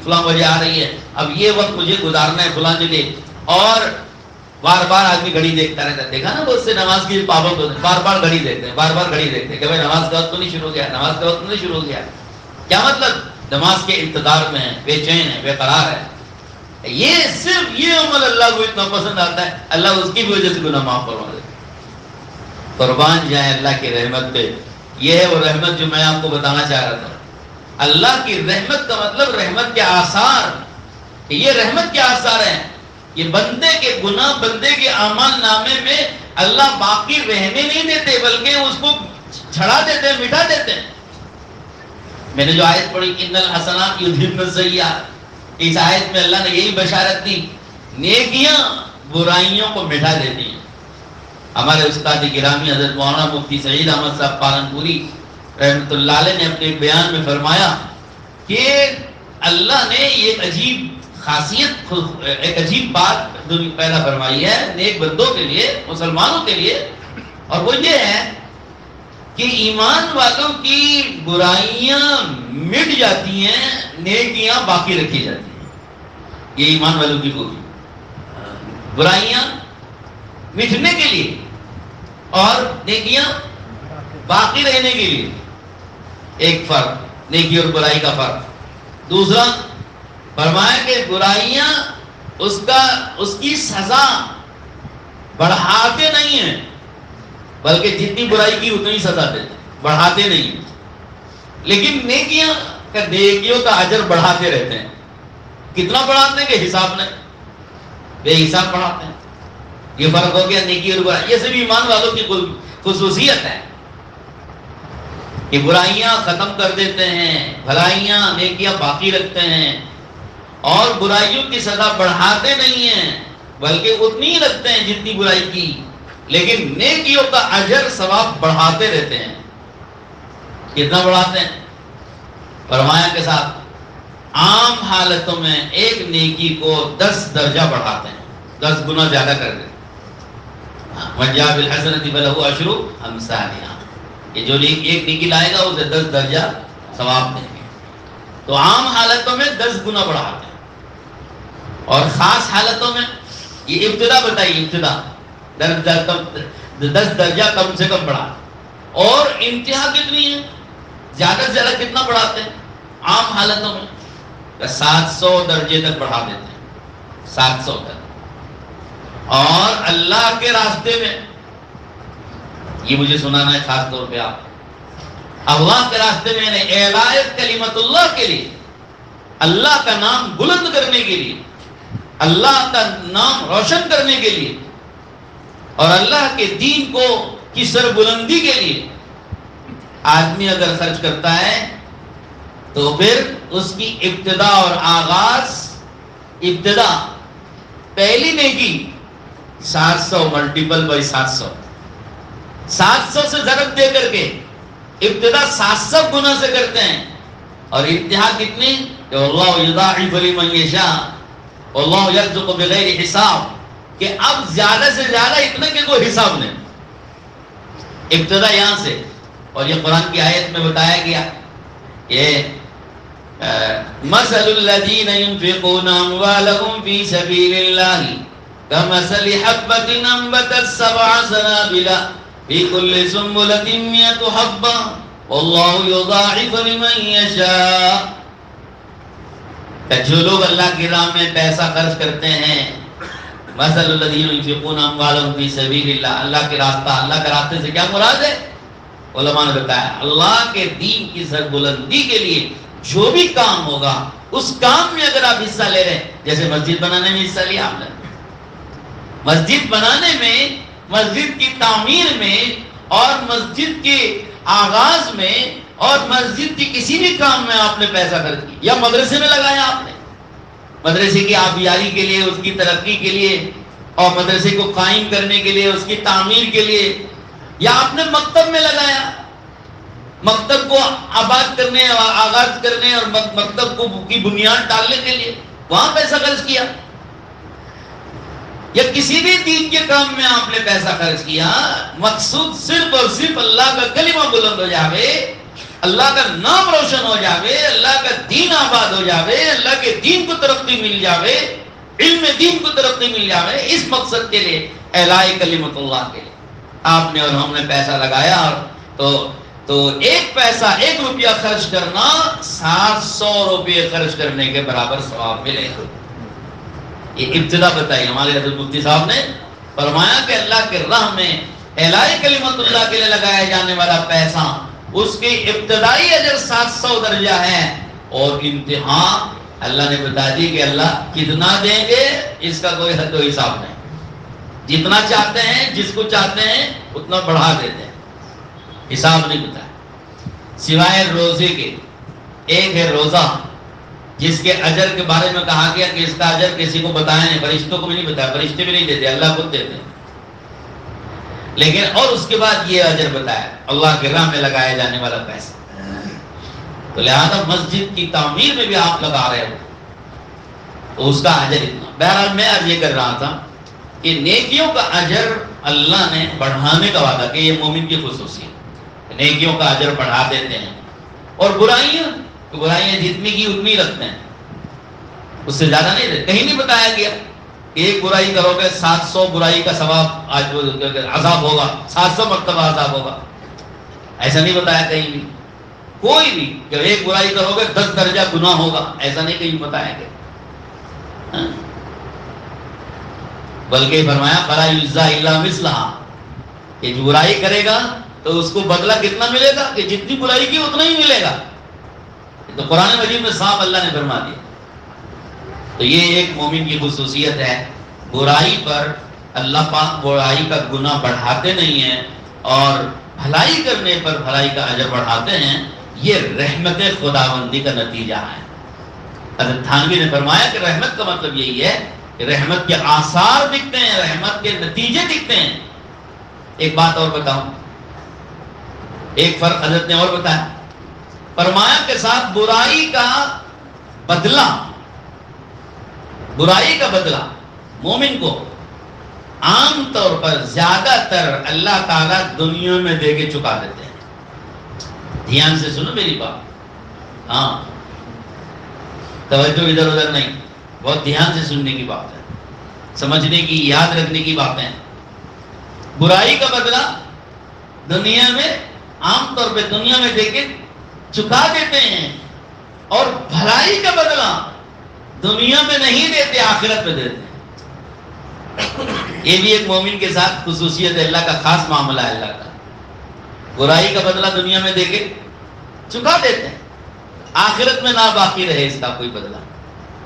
فلاں بجے آ رہی ہے، اب یہ وقت مجھے گزارنا ہے فلاں جگہ. اور بار بار آدمی گھڑی دیکھتا رہتا ہے. دیکھا نا بہت سے نماز کی پابند ہوتے ہیں، بار بار گھڑی دیکھتے ہیں، بار بار گھڑی دیکھتے ہیں کہ بھائی نماز کا وقت تو نہیں شروع ہو گیا، نماز کا وقت تو نہیں شروع ہو گیا. کیا مطلب؟ نماز کے انتظار میں ہے، بے چین ہے، بے قرار ہے. یہ صرف یہ عمل اللہ کو اتنا پسند آتا ہے، اللہ اس کی بھی وجہ سے گناہ معاف فرما دیتا ہے. قربان جائیں اللہ کی رحمت پہ. یہ ہے وہ رحمت جو میں آپ کو بتانا چاہ رہا تھا. اللہ کی رحمت کا مطلب رحمت کے آثار. یہ رحمت کے آثار ہیں. یہ بندے کے گناہ، بندے کے اعمال نامے میں اللہ باقی رہنے نہیں دیتے بلکہ اس کو چھڑا دیتے ہیں، مٹا دیتے ہیں. میں نے جو آیت پڑھی ان الحسنات یذہبن السیئات، اس آیت میں اللہ نے یہی بشارت دی، نیکیاں برائیوں کو مٹا دیتی ہیں. ہمارے استاد گرامی حضرت مولانا مفتی سعید احمد صاحب پالنپوری رحمۃ اللہ علیہ نے اپنے ایک بیان میں فرمایا کہ اللہ نے ایک عجیب خاصیت، ایک عجیب بات پیدا فرمائی ہے نیک بندوں کے لیے، مسلمانوں کے لیے، اور وہ یہ ہے کہ ایمان والوں کی برائیاں مٹ جاتی ہیں، نیکیاں باقی رکھی جاتی ہیں. یہ ایمان والوں کی خوبی، برائیاں مٹنے کے لیے اور نیکیاں باقی رہنے کے لیے. ایک فرق نیکی اور برائی کا فرق. دوسرا فرمایا کہ برائیاں اس کی سزا بڑھاتے نہیں ہیں بلکہ جتنی برائی کی اتنی سزا دیتے، بڑھاتے نہیں ہیں. لیکن نیکیوں کا اجر بڑھاتے رہتے ہیں. کتنا بڑھاتے ہیں کہ حساب نہیں، بے حساب بڑھاتے ہیں. یہ فرق ہو گیا نیکی اور برائی. یہ سب ایمان والوں کی خصوصیت ہے کہ برائیاں ختم کر دیتے ہیں، بھلائیاں نیکیاں باقی رکھتے ہیں، اور برائیوں کی سزا بڑھاتے نہیں ہیں بلکہ اتنی ہی رکھتے ہیں جتنی برائی کی، لیکن نیکیوں کا اجر ثواب بڑھاتے رہتے ہیں. کتنا بڑھاتے ہیں؟ فرمایا کے ساتھ عام حالتوں میں ایک نیکی کو 10 درجہ بڑھاتے ہیں، 10 گنا زیادہ کر دیتے ہیں. من جاء بالحسنۃ فلہ عشر امثالها، یہ جو ایک نیکی لائے گا اسے 10 درجہ ثواب دیں گے. تو عام حالتوں میں 10 گنا بڑھاتے ہیں، اور خاص حالتوں میں یہ ابتدا بتائیے، ابتدا 10 درجہ کم سے کم بڑھا، اور انتہا کتنی ہے؟ زیادہ سے زیادہ کتنا بڑھاتے ہیں؟ عام حالتوں میں 700 درجے تک بڑھا دیتے ہیں، 700 تک. اور اللہ کے راستے میں، یہ مجھے سنانا ہے خاص طور پہ آپ، اللہ کے راستے میں نے اعلاء کلمت اللہ کے لیے، اللہ کا نام بلند کرنے کے لیے اللہ کا نام روشن کرنے کے لیے اور اللہ کے دین کو کی سربلندی کے لیے آدمی اگر خرچ کرتا ہے تو پھر اس کی ابتدا اور آغاز، ابتدا پہلی نیکی 700 ملٹیپل بائی 700، 700 سے ضرب دے کر کے ابتدا 700 گنا سے کرتے ہیں، اور انتہا کتنی کہ اللہ یضاعف لمن یشاء واللہ یرزق بغیر حساب، کہ اب زیادہ سے زیادہ اتنے کے کوئی حساب نہیں، ابتدا یہاں سے۔ اور یہ قرآن کی آیت میں بتایا گیا یہ مثل الذین ينفقون اموالهم فی سبیل اللہ کمثل حبۃ انبتت 7 سنابل فی کل سنبلۃ 100 حبۃ واللہ یضاعف لمن یشاء، کہ جو لوگ اللہ کی راہ میں پیسہ خرچ کرتے ہیں، مثل الذین ينفقون اموالهم فی سبیل اللہ، اللہ کے راستہ، اللہ کے راستے سے کیا مراد ہے؟ علماء نے بتایا اللہ کے دین کی سربلندی کے لیے جو بھی کام ہوگا اس کام میں اگر آپ حصہ لے رہے ہیں، جیسے مسجد بنانے میں حصہ لیا آپ نے، مسجد بنانے میں، مسجد کی تعمیر میں، اور مسجد کے آغاز میں، اور مسجد کی کسی بھی کام میں آپ نے پیسہ خرچ کیا، یا مدرسے میں لگایا آپ نے، مدرسے کی آبیاری کے لیے، اس کی ترقی کے لیے، اور مدرسے کو قائم کرنے کے لیے، اس کی تعمیر کے لیے، یا آپ نے مکتب میں لگایا، مکتب کو آباد کرنے، آغاز کرنے اور مکتب کو کی بنیاد ڈالنے کے لیے وہاں پیسہ خرچ کیا، یا کسی بھی دین کے کام میں آپ نے پیسہ خرچ کیا، مقصود صرف اور صرف اللہ کا کلمہ بلند ہو جاوے، اللہ کا نام روشن ہو جاوے، اللہ کا دین آباد ہو جاوے، اللہ کے دین کو ترقی مل جاوے، علم دین کو ترقی مل جاوے، اس مقصد کے لیے اعلاء کلمت اللہ کے لیے آپ نے اور ہم نے پیسہ لگایا، تو ایک پیسہ، 1 روپیہ خرچ کرنا 700 روپے خرچ کرنے کے برابر ثواب ملے گا۔ یہ ابتدا بتائی ہمارے حضرت مفتی صاحب نے، فرمایا کہ اللہ کے راہ میں اعلاء کلمت اللہ کے لیے لگایا جانے والا پیسہ، اس کی ابتدائی اجر 700 درجہ ہے، اور انتہا اللہ نے بتا دی کہ اللہ کتنا دیں گے اس کا کوئی حد و حساب نہیں، جتنا چاہتے ہیں، جس کو چاہتے ہیں اتنا بڑھا دیتے ہیں، حساب نہیں بتایا، سوائے روزے کے۔ ایک ہے روزہ جس کے اجر کے بارے میں کہا گیا کہ اس کا اجر کسی کو بتایا نہیں، فرشتوں کو بھی نہیں بتایا، فرشتے بھی نہیں دیتے، اللہ خود دیتے ہیں، لیکن اور اس کے بعد یہ اجر بتایا اللہ کے راہ میں لگایا جانے والا پیسہ۔ تو لہذا مسجد کی تعمیر میں بھی آپ لگا رہے ہو تو اس کا اجر اتنا۔ بہرحال میں عرض یہ کر رہا تھا کہ نیکیوں کا اجر اللہ نے بڑھانے کا وعدہ کہ یہ مومن کی خصوصیت، نیکیوں کا اجر بڑھا دیتے ہیں، اور برائیاں جتنی کی اتنی رکھتے ہیں، اس سے زیادہ نہیں دیتے۔ کہیں نہیں بتایا گیا کہ ایک برائی کرو گے 700 برائی کا ثواب عذاب ہوگا، 700 مرتبہ عذاب ہوگا، ایسا نہیں بتایا کہیں بھی، کوئی بھی کہ ایک برائی کرو گے 10 درجہ گناہ ہوگا، ایسا نہیں کہیں بتایا گیا، بلکہ فرمایا فَلَا يُجْزَىٰ إِلَّا مِثْلَهَا، کہ جو برائی کرے گا تو اس کو بدلہ کتنا ملے گا کہ جتنی برائی کی اتنا ہی ملے گا۔ تو قرآن مجید میں صاف اللہ نے فرما دیا۔ تو یہ ایک مومن کی خصوصیت ہے، برائی پر اللہ پاک برائی کا گناہ بڑھاتے نہیں ہیں، اور بھلائی کرنے پر بھلائی کا اجر بڑھاتے ہیں، یہ رحمت خداوندی کا نتیجہ ہے۔ حضرت تھانوی نے فرمایا کہ رحمت کا مطلب یہی ہے کہ رحمت کے آثار دکھتے ہیں، رحمت کے نتیجے دکھتے ہیں۔ ایک بات اور بتاؤں، ایک فرق حضرت نے اور بتایا، فرمایا کے ساتھ برائی کا بدلہ مومن کو عام طور پر زیادہ تر اللہ تعالیٰ دنیا میں دے کے چکا دیتے ہیں۔ دھیان سے سنو میری بات، ہاں توجہ ادھر ادھر نہیں، بہت دھیان سے سننے کی بات ہے، سمجھنے کی، یاد رکھنے کی باتیں ہیں۔ برائی کا بدلہ دنیا میں عام طور پہ دنیا میں دے کے چکا دیتے ہیں، اور بھلائی کا بدلہ دنیا میں نہیں دیتے، آخرت میں دیتے ہیں۔ یہ بھی ایک مومن کے ساتھ خصوصیت ہے، اللہ کا خاص معاملہ ہے اللہ کا۔ برائی کا بدلہ دنیا میں دے کے چکا دیتے ہیں، آخرت میں نہ باقی رہے اس کا کوئی بدلہ۔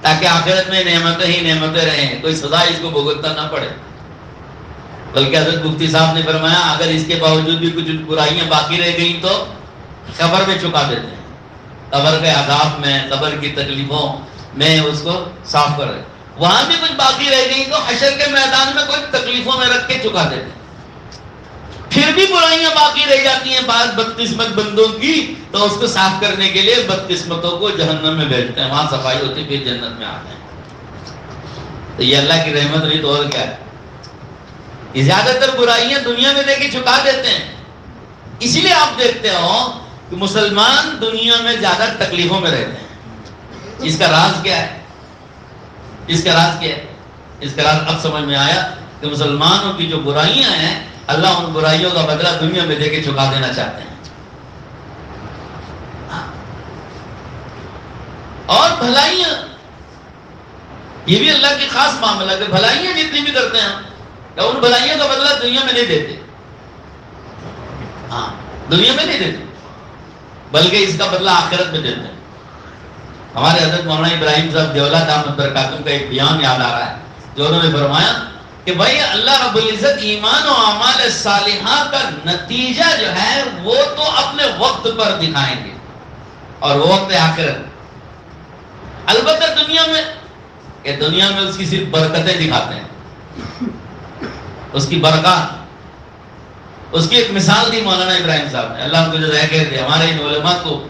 تاکہ آخرت میں نعمتیں ہی نعمتیں رہیں، کوئی سزا اس کو بھگتنا نہ پڑے۔ بلکہ حضرت مفتی صاحب نے فرمایا اگر اس کے باوجود بھی کچھ برائیاں باقی رہ گئیں تو قبر میں چکا دیتے ہیں، قبر کے عذاب میں، قبر کی تکلیفوں میں اس کو صاف کر دیں۔ وہاں بھی کچھ باقی رہ گئی تو حشر کے میدان میں کوئی تکلیفوں میں رکھ کے چکا دیتے ہیں۔ پھر بھی برائیاں باقی رہ جاتی ہیں بعض بدقسمت بندوں کی، تو اس کو صاف کرنے کے لیے بدقسمتوں کو جہنم میں بھیجتے ہیں، وہاں صفائی ہوتی ہے، پھر جنت میں آتے ہیں۔ تو یہ اللہ کی رحمت نہیں تو اور کیا ہے؟ یہ زیادہ تر برائیاں دنیا میں دے کے چکا دیتے ہیں۔ اسی لیے آپ دیکھتے ہو کہ مسلمان دنیا میں زیادہ تکلیفوں میں رہتے ہیں۔ اس کا راز کیا ہے؟ اس کا راز کیا ہے؟ اس کا راز اب سمجھ میں آیا کہ مسلمانوں کی جو برائیاں ہیں اللہ ان برائیوں کا بدلہ دنیا میں دے کے چکا دینا چاہتے ہیں۔ اور بھلائیاں، یہ بھی اللہ کی خاص معاملہ ہے کہ بھلائیاں جتنی بھی کرتے ہیں کہ ان بھلائیوں کا بدلہ دنیا میں نہیں دیتے، ہاں دنیا میں نہیں دیتے، بلکہ اس کا بدلہ آخرت میں دیتے ہیں۔ ہمارے حضرت مولانا ابراہیم صاحب دیولہ دامت برکاتہم کا ایک بیان یاد آ رہا ہے جو انہوں نے فرمایا کہ بھائی اللہ رب العزت ایمان و اعمال صالحہ کا نتیجہ جو ہے وہ تو اپنے وقت پر دکھائیں گے، اور وہ وقت آخرت۔ البتہ دنیا میں کہ دنیا میں اس کی صرف برکتیں دکھاتے ہیں، اس کی برکات۔ اس کی ایک مثال دی مولانا ابراہیم صاحب نے، اللہ ان کو جزائے خیر دے، ہمارے ان علماء کو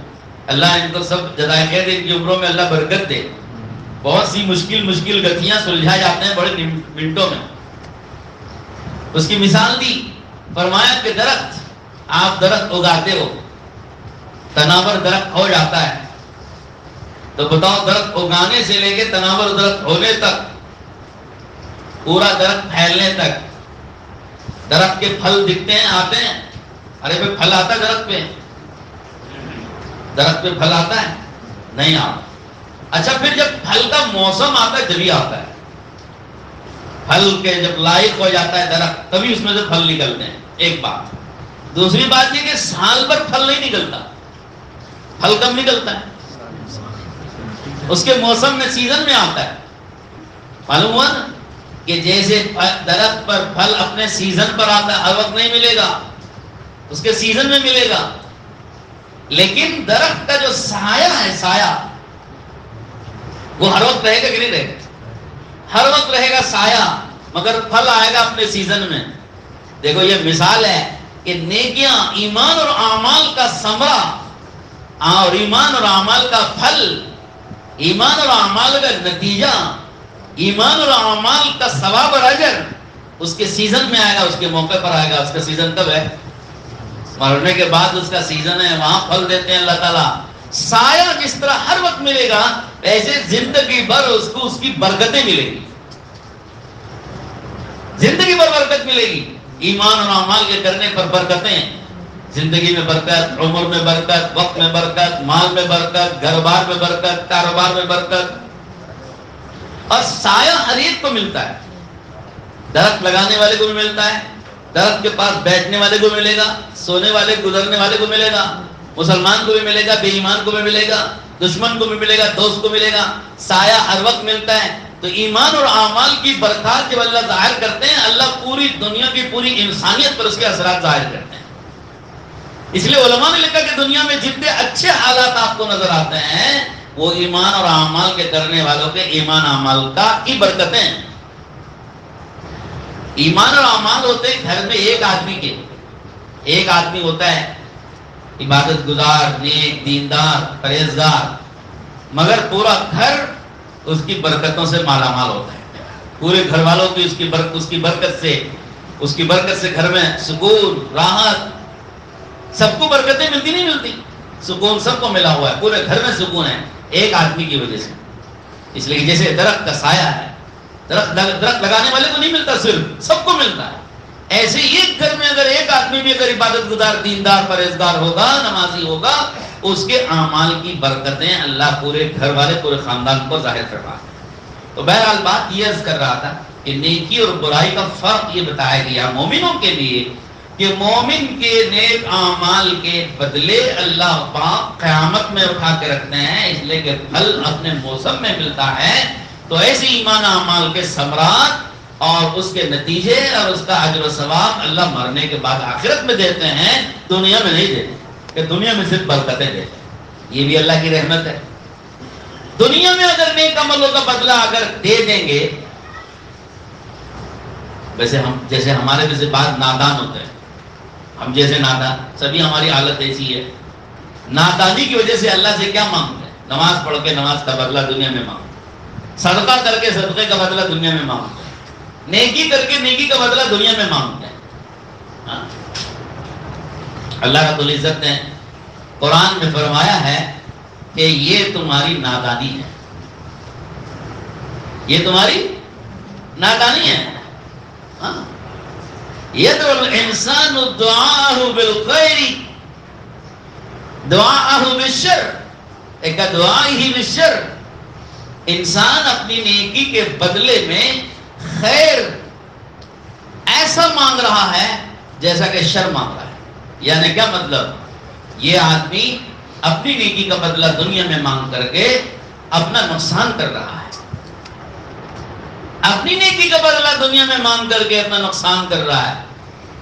اللہ ان کو سب جزائے خیر دے، ان کی عمروں میں اللہ برکت دے۔ بہت سی مشکل گتھیاں سلجھا جاتے ہیں بڑے منٹوں میں۔ اس کی مثال دی، فرمایا کہ درخت، آپ درخت اگاتے ہو، تناور درخت ہو جاتا ہے، تو بتاؤ درخت اگانے سے لے کے تناور درخت ہونے تک، پورا درخت پھیلنے تک، درخت کے پھل دکھتے ہیں، آتے ہیں؟ ارے بھائی پھل آتا ہے درخت پہ؟ درخت پہ پھل آتا ہے؟ نہیں آتا۔ اچھا پھر جب پھل کا موسم آتا ہے جبھی آتا ہے، پھل کے جب لائق ہو جاتا ہے درخت تبھی اس میں سے پھل نکلتے ہیں، ایک بات۔ دوسری بات یہ کہ سال بھر پھل نہیں نکلتا، پھل کب نکلتا ہے؟ اس کے موسم میں، سیزن میں آتا ہے۔ معلوم ہوا نا کہ جیسے درخت پر پھل اپنے سیزن پر آتا ہے، ہر وقت نہیں ملے گا، اس کے سیزن میں ملے گا، لیکن درخت کا جو سایہ ہے، سایہ وہ ہر وقت رہے گا کہ نہیں رہے گا؟ ہر وقت رہے گا سایہ، مگر پھل آئے گا اپنے سیزن میں۔ دیکھو یہ مثال ہے کہ نیکیاں، ایمان اور اعمال کا ثمرہ اور ایمان اور اعمال کا پھل، ایمان اور اعمال کا نتیجہ، ایمان اور اعمال کا ثواب اور اجر اس کے سیزن میں آئے گا، اس کے موقع پر آئے گا۔ اس کا سیزن کب ہے؟ مرنے کے بعد اس کا سیزن ہے، وہاں پھل دیتے ہیں اللہ تعالیٰ۔ سایہ جس طرح ہر وقت ملے گا، ایسے زندگی بھر اس کو اس کی برکتیں ملے گی، زندگی بھر برکت ملے گی۔ ایمان اور اعمال کے کرنے پر برکتیں، زندگی میں برکت، عمر میں برکت، وقت میں برکت، مال میں برکت، گھر بار میں برکت، کاروبار میں برکت۔ اور سایہ ہر ایک کو ملتا ہے، درخت لگانے والے کو بھی ملتا ہے، درخت کے پاس بیٹھنے والے کو ملے گا، سونے والے گزرنے والے کو ملے گا، مسلمان کو بھی ملے گا، بے ایمان کو بھی ملے گا، دشمن کو بھی ملے گا، دوست کو ملے گا۔ سایہ ہر وقت ملتا ہے۔ تو ایمان اور اعمال کی برکات جب اللہ ظاہر کرتے ہیں، اللہ پوری دنیا کی پوری انسانیت پر اس کے اثرات ظاہر کرتے ہیں۔ اس لیے علماء نے لکھا کہ دنیا میں جتنے اچھے حالات آپ کو نظر آتے ہیں وہ ایمان اور اعمال کے کرنے والوں کے ایمان اعمال کی برکتیں ہیں۔ ایمان اور اعمال ہوتے ہیں گھر میں ایک آدمی کے، ایک آدمی ہوتا ہے عبادت گزار، نیک، دیندار، پرہیزگار، مگر پورا گھر اس کی برکتوں سے مالا مال ہوتا ہے۔ پورے گھر والوں کی اس کی برکت سے گھر میں سکون، راحت، سب کو برکتیں ملتی نہیں ملتی، سکون سب کو ملا ہوا ہے، پورے گھر میں سکون ہے ایک آدمی کی وجہ سے۔ اس لیے جیسے درخت کا سایہ ہے، درخت لگانے والے کو نہیں ملتا، صرف سب کو ملتا ہے۔ ایسے ایک گھر میں اگر ایک آدمی بھی اگر عبادت گزار، دیندار، پرہیزگار ہوگا، نمازی ہوگا، اس کے اعمال کی برکتیں اللہ پورے گھر والے، پورے خاندان کو ظاہر کروا ہے۔ تو بہرحال بات یہ عرض کر رہا تھا کہ نیکی اور برائی کا فرق یہ بتایا گیا مومنوں کے لیے کہ مومن کے نیک اعمال کے بدلے اللہ پاک قیامت میں اٹھا کے رکھتے ہیں، اس لیے کہ پھل اپنے موسم میں ملتا ہے۔ تو ایسے ایمان اعمال کے ثمرات اور اس کے نتیجے اور اس کا اجر و ثواب اللہ مرنے کے بعد آخرت میں دیتے ہیں، دنیا میں نہیں دیتے کہ دنیا میں صرف برکتیں دیتے ہیں۔ یہ بھی اللہ کی رحمت ہے۔ دنیا میں اگر نیک عملوں کا بدلہ اگر دے دیں گے، ویسے ہم جیسے ہمارے میں سے بعض نادان ہوتے ہیں، ہم جیسے نادان، سبھی ہماری حالت ایسی ہے، نادانی کی وجہ سے اللہ سے کیا مانگتے ہیں؟ نماز پڑھ کے نماز کا بدلہ دنیا میں مانگتے ہیں، صدقہ کر کے صدقے کا بدلہ دنیا میں مانگتے ہیں، نیکی کر کے نیکی کا بدلہ دنیا میں مانگتے ہیں۔ ہاں؟ اللہ رب العزت نے قرآن میں فرمایا ہے کہ یہ تمہاری نادانی ہے، یہ تمہاری نادانی ہے۔ ہاں؟ یدعو الانسان دعاءہ بالخیر دعاءہ بالشر ایک دعائی بالشر، انسان اپنی نیکی کے بدلے میں خیر ایسا مانگ رہا ہے جیسا کہ شر مانگ رہا ہے۔ یعنی کیا مطلب؟ یہ آدمی اپنی نیکی کا بدلہ دنیا میں مانگ کر کے اپنا نقصان کر رہا ہے، اپنی نیکی کا بدلہ دنیا میں مانگ کر کے اپنا نقصان کر رہا ہے۔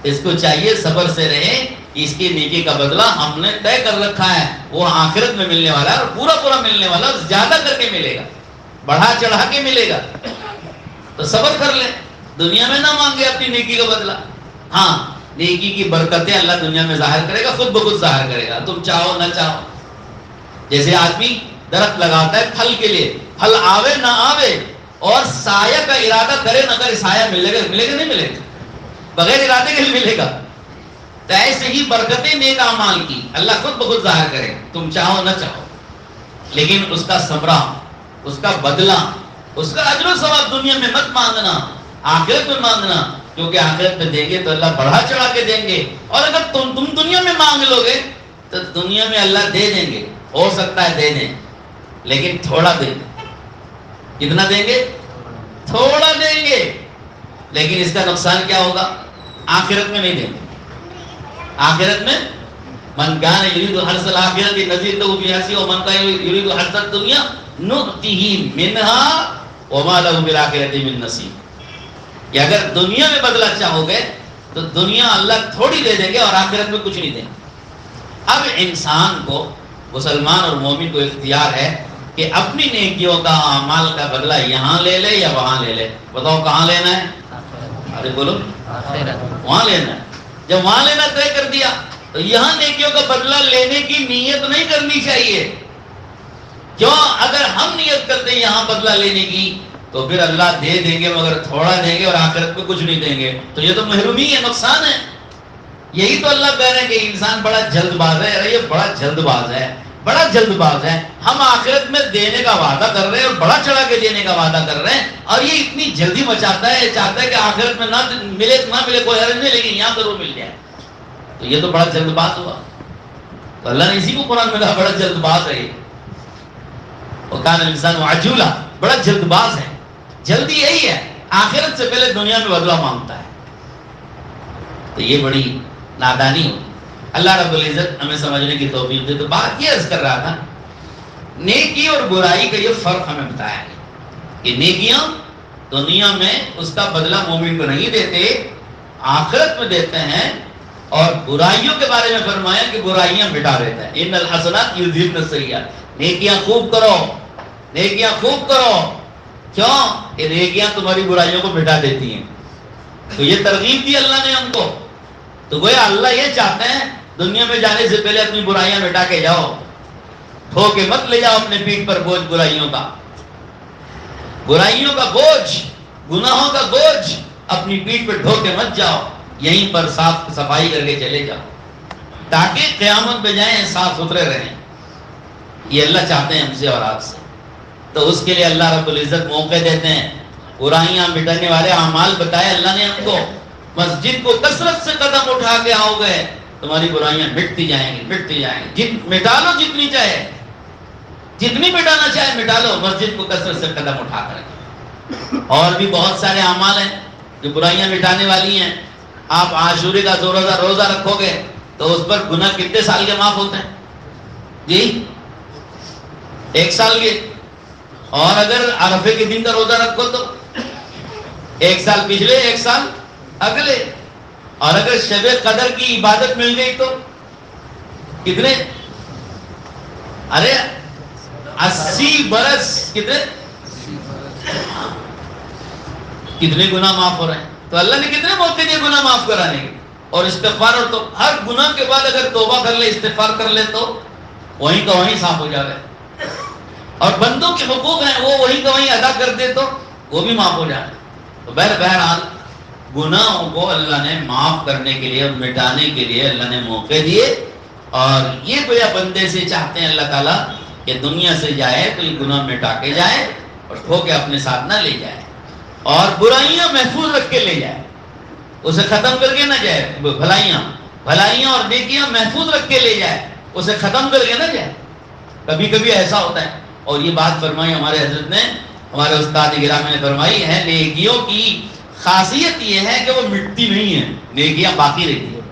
اس کو چاہیے صبر سے رہے، اس کی نیکی کا بدلہ ہم نے طے کر رکھا ہے، وہ آخرت میں ملنے والا ہے اور پورا پورا ملنے والا، اور زیادہ کر کے ملے گا، بڑھا چڑھا کے ملے گا۔ تو صبر کر لیں، دنیا میں نہ مانگے اپنی نیکی کا بدلہ۔ ہاں، نیکی کی برکتیں اللہ دنیا میں ظاہر کرے گا، خود بخود ظاہر کرے گا، تم چاہو نہ چاہو۔ جیسے آدمی درخت لگاتا ہے پھل کے لیے، پھل آوے نہ آوے اور سایہ کا ارادہ کرے نہ کرے، سایہ ملے گا نہیں ملے گا، بغیر ارادے کے ملے گا۔ تو ایسے ہی برکتیں نیک اعمال کی اللہ خود بخود ظاہر کرے، تم چاہو نہ چاہو، لیکن اس کا ثمرہ، اس کا بدلہ، اس کا اجر و ثواب دنیا میں مت مانگنا، آخرت میں مانگنا، کیونکہ آخرت میں دیں گے تو اللہ بڑھا چڑھا کے دیں گے، اور اگر تم دنیا میں مانگ لو گے تو دنیا میں اللہ دے دیں گے، ہو سکتا ہے دے دیں لیکن تھوڑا دیں گے۔ کتنا دیں گے؟ تھوڑا دیں گے، لیکن اس کا نقصان کیا ہوگا؟ آخرت میں نہیں دیں گے۔ آخرت میں من کان یرید حرث الآخرۃ نزید لہ فی حرثہ ومن کان یرید حرث الدنیا نؤتہ منہا وما لہ بالآخرۃ من نصیب۔ کہ اگر دنیا میں بدلہ چاہو گے تو دنیا اللہ تھوڑی دے دیں گے اور آخرت میں کچھ نہیں دیں گے۔ اب انسان کو، مسلمان اور مومن کو اختیار ہے کہ اپنی نیکیوں کا، اعمال کا بدلہ یہاں لے لے یا وہاں لے لے۔ بتاؤ کہاں لینا ہے؟ ارے بولو، وہاں لینا ہے۔ جب وہاں لینا طے کر دیا تو یہاں نیکیوں کا بدلہ لینے کی نیت نہیں کرنی چاہیے۔ کیوں؟ اگر ہم نیت کرتے ہیں یہاں بدلہ لینے کی تو پھر اللہ دے دیں گے مگر تھوڑا دیں گے اور آخرت میں کچھ نہیں دیں گے، تو یہ تو محرومی ہے، نقصان ہے۔ یہی تو اللہ کہہ رہے ہیں کہ انسان بڑا جلد باز ہے۔ ارے یہ بڑا جلد باز ہے، بڑا جلد باز ہے۔ ہم آخرت میں دینے کا وعدہ کر رہے ہیں اور بڑا چڑھا کے دینے کا وعدہ کر رہے ہیں، اور یہ اتنی جلدی مچاتا ہے، چاہتا ہے کہ آخرت میں نہ ملے نہ ملے کوئی حرج نہیں، لیکن یہاں ضرور مل جائے۔ تو یہ تو بڑا جلد باز ہوا۔ تو اللہ نے اسی کو قرآن میں کہا بڑا جلد باز ہے یہ، وَكَانَ الْإِنسَانُ عَجُولًا، بڑا جلد باز ہے۔ جلدی یہی ہے، آخرت سے پہلے دنیا میں بدلہ مانگتا ہے۔ تو یہ بڑی نادانی ہوتی۔ اللہ رب العزت ہمیں سمجھنے کی توفیق دے۔ تو بات یہ عرض کر رہا تھا، نیکی اور برائی کا یہ فرق ہمیں بتایا کہ نیکیاں دنیا میں اس کا بدلہ مومن کو نہیں دیتے، آخرت میں دیتے ہیں، اور برائیوں کے بارے میں فرمایا کہ برائیاں مٹا دیتا ہے۔ ان الحسنات یذہبن السیئات، نیکیاں خوب کرو، نیکیاں خوب کرو۔ کیوں؟ کہ نیکیاں تمہاری برائیوں کو مٹا دیتی ہیں۔ تو یہ ترغیب دی اللہ نے ہم کو۔ تو گویا اللہ یہ چاہتے ہیں دنیا میں جانے سے پہلے اپنی برائیاں مٹا کے جاؤ، ٹھو کے مت لے جاؤ اپنے پیٹھ پر بوجھ برائیوں کا، برائیوں کا بوجھ، گناہوں کا بوجھ اپنی پیٹھ پر ڈھو کے مت جاؤ، یہیں پر صاف صفائی کر کے چلے جاؤ تاکہ قیامت میں جائیں صاف ستھرے رہیں۔ یہ اللہ چاہتے ہیں ہم سے اور آپ سے۔ تو اس کے لیے اللہ رب العزت موقع دیتے ہیں، برائیاں مٹانے والے اعمال بتائے اللہ نے ہم کو۔ مسجد کو کثرت سے قدم اٹھا کے آؤ گے، تمہاری برائیاں مٹتی جائیں گی، مٹتی جائیں گی۔ مٹا لو جتنی چاہے، جتنی مٹانا چاہے مٹا لو، مسجد کو کثرت سے قدم اٹھا کر۔ اور بھی بہت سارے اعمال ہیں جو برائیاں مٹانے والی ہیں۔ آپ عاشورے کا روزہ رکھو گے تو اس پر گناہ کتنے سال کے معاف ہوتے ہیں جی؟ 1 سال کے. اور اگر عرفے کے دن کا روزہ رکھو تو 1 سال پچھلے 1 سال اگلے. اور اگر شب قدر کی عبادت مل گئی تو کتنے؟ ارے 80 برس کتنے گناہ معاف ہو رہے ہیں. تو اللہ نے کتنے موقع دیے گناہ معاف کرانے کے. اور استغفار، اور تو ہر گناہ کے بعد اگر توبہ کر لے، استغفار کر لے تو وہیں کا وہیں صاف ہو جائے. اور بندوں کے حقوق ہیں وہ وہیں کا وہیں ادا کر دے تو وہ بھی معاف ہو جائے. تو بہرحال گناہوں کو اللہ نے معاف کرنے کے لیے، مٹانے کے لیے اللہ نے موقع دیے. اور یہ گویا بندے سے چاہتے ہیں اللہ تعالیٰ کہ دنیا سے جائے تو یہ گناہ مٹا کے جائے اور کھو کے اپنے ساتھ نہ لے جائے، اور برائیاں محفوظ رکھ کے لے جائے، اسے ختم کر کے نہ جائے. بھلائیاں اور نیکیاں محفوظ رکھ کے لے جائے، اسے ختم کر کے نہ جائے. کبھی کبھی ایسا ہوتا ہے، اور یہ بات فرمائی ہمارے حضرت نے، ہمارے استاد گرامی نے فرمائی ہے، نیکیوں کی خاصیت یہ ہے کہ وہ مٹتی نہیں ہے، نیکیاں باقی رہتی ہیں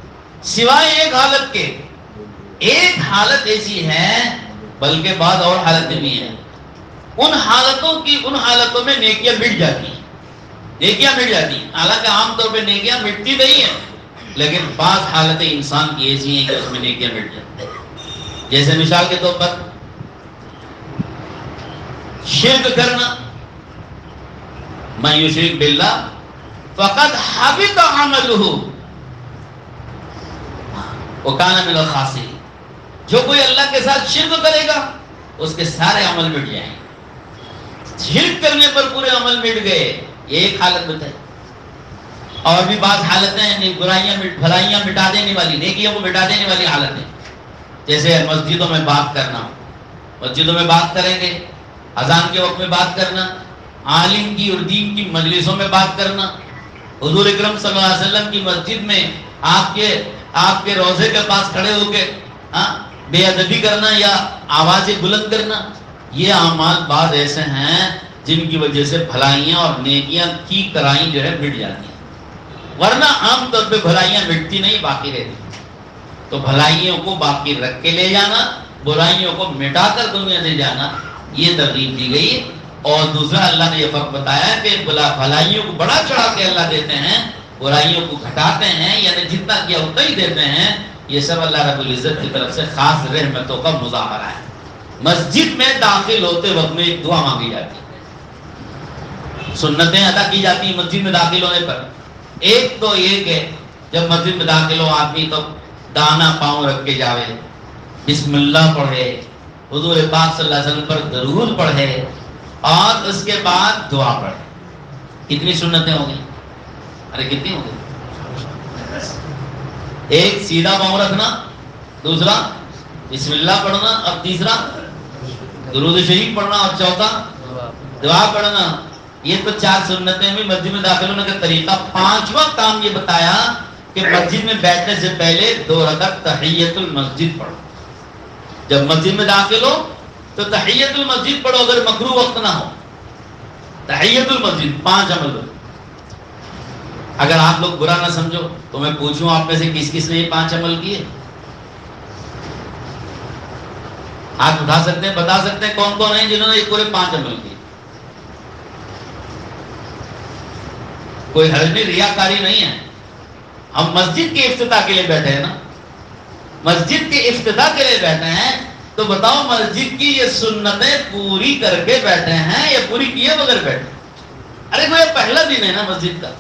سوائے ایک حالت کے. ایک حالت ایسی ہے، بلکہ بعض اور حالتیں بھی ہیں، ان حالتوں میں نیکیاں مٹ جاتی ہیں. نیکیاں مٹ جاتی ہیں، حالانکہ عام طور پہ نیکیاں مٹتی نہیں ہیں، لیکن بعض حالتیں انسان کی ایسی ہیں کہ اس میں نیکیاں مٹ جاتی ہیں. جیسے مثال کے طور پر شرک کرنا، من یشرک باللہ فقد حبط عملہ وکان من الخاسرین. جو کوئی اللہ کے ساتھ شرک کرے گا اس کے سارے عمل مٹ جائیں گے. شرک کرنے پر پورے عمل مٹ گئے، یہ ایک حالت بتائی. اور بھی بعض حالتیں ہیں بھلائیاں مٹا دینے والی، نیکیوں کو مٹا دینے والی حالتیں، جیسے مسجدوں میں بات کرنا. مسجدوں میں بات کریں گے، اذان کے وقت میں بات کرنا، عالم کی اور دین کی مجلسوں میں بات کرنا، حضور اکرم صلی اللہ علیہ وسلم کی مسجد میں آپ کے روضے کے پاس کھڑے ہو کے بے ادبی کرنا یا آوازیں بلند کرنا. یہ اعمال بعض ایسے ہیں جن کی وجہ سے بھلائیاں اور نیکیاں کی کرائیں جو ہے مٹ جاتی ہیں، ورنہ عام طور پہ بھلائیاں مٹتی نہیں، باقی رہتی. تو بھلائیوں کو باقی رکھ کے لے جانا، برائیوں کو مٹا کر دنیا سے جانا، یہ ترغیب دی گئی. اور دوسرا اللہ نے یہ فرق بتایا کہ بھلائیوں کو بڑا چڑھا کے اللہ دیتے ہیں، برائیوں کو گھٹاتے ہیں، یعنی جتنا کیا اتنا ہی دیتے ہیں. یہ سب اللہ رب العزت کی طرف سے خاص رحمتوں کا مظاہرہ ہے. مسجد میں داخل ہوتے وقت میں ایک دعا مانگی جاتی ہے، سنتیں ادا کی جاتی ہیں مسجد میں داخل ہونے پر. ایک تو یہ کہ جب مسجد میں داخل ہو آدمی تو دانا پاؤں رکھ کے جاوے، بسم اللہ پڑھے، حضور پاک صلی اللہ علیہ وسلم پر درود پڑھے، اور اس کے بعد دعا پڑھے. کتنی سنتیں ہو گئی؟ ارے کتنی ہو گئی؟ ایک سیدھا پاؤں رکھنا، دوسرا بسم اللہ پڑھنا، اور تیسرا درود شریف پڑھنا، اور چوتھا دعا پڑھنا. یہ تو 4 سنتیں بھی مسجد میں داخل ہونے کا طریقہ. 5واں کام یہ بتایا کہ مسجد میں بیٹھنے سے پہلے 2 رکعت تحیت المسجد پڑھو. جب مسجد میں داخل ہو تو تحیت المسجد پڑھو، اگر مکروہ وقت نہ ہو. تحیت المسجد 5 عمل. اگر آپ لوگ برا نہ سمجھو تو میں پوچھوں آپ میں سے کس کس نے یہ 5 عمل کیے؟ آپ اٹھا سکتے ہیں، بتا سکتے ہیں کون کون ہیں جنہوں نے یہ پورے 5 عمل کیے؟ کوئی حرج نہیں، ریاکاری نہیں ہے. ہم مسجد کے افتتاح کے لیے بیٹھے ہیں نا، مسجد کے افتتاح کے لیے بیٹھے ہیں، تو بتاؤ مسجد کی یہ سنتیں پوری کر کے بیٹھے ہیں یا پوری کیے بغیر بیٹھے؟ ارے میں پہلا دن ہے نا مسجد کا،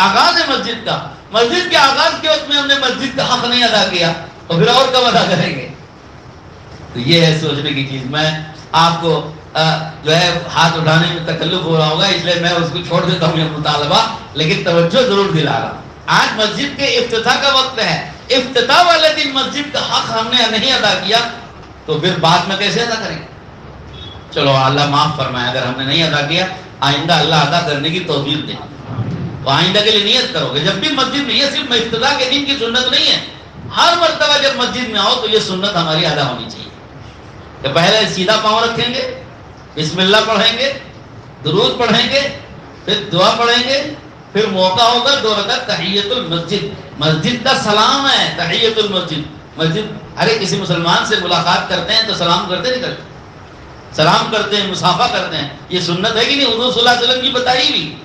آغاز ہے مسجد کا. مسجد کے آغاز کے وقت میں ہم نے مسجد کا حق نہیں ادا کیا تو پھر اور کب ادا کریں گے؟ تو یہ ہے سوچنے کی چیز. میں آپ کو جو ہے ہاتھ اٹھانے میں تکلف ہو رہا ہوگا، اس لیے میں اس کو چھوڑ دیتا ہوں یہ مطالبہ، لیکن توجہ ضرور دلا رہا ہوں. آج مسجد کے افتتاح کا وقت ہے، افتتاح والے دن مسجد کا حق ہم نے نہیں ادا کیا تو پھر بعد میں کیسے ادا کریں گے؟ چلو اللہ معاف فرمائے اگر ہم نے نہیں ادا کیا، آئندہ اللہ ادا کرنے کی توفیق دے. تو آئندہ کے لیے نیت کرو گے جب بھی مسجد میں. یہ صرف افتتاح کے دن کی سنت نہیں ہے، ہر مرتبہ جب مسجد میں آؤ تو یہ سنت ہماری ادا ہونی چاہیے کہ پہلے سیدھا پاؤں رکھیں گے، بسم اللہ پڑھیں گے، درود پڑھیں گے، پھر دعا پڑھیں گے، پھر موقع ہوگا 2 رکعت تحیت المسجد، مسجد کا سلام ہے تحیت المسجد. مسجد ہر ایک کسی مسلمان سے ملاقات کرتے ہیں تو سلام کرتے نہیں کرتے؟ سلام کرتے ہیں، مصافحہ کرتے ہیں. یہ سنت ہے کہ نہیں؟ حضور صلی اللہ علیہ وسلم کی بتائی ہوئی.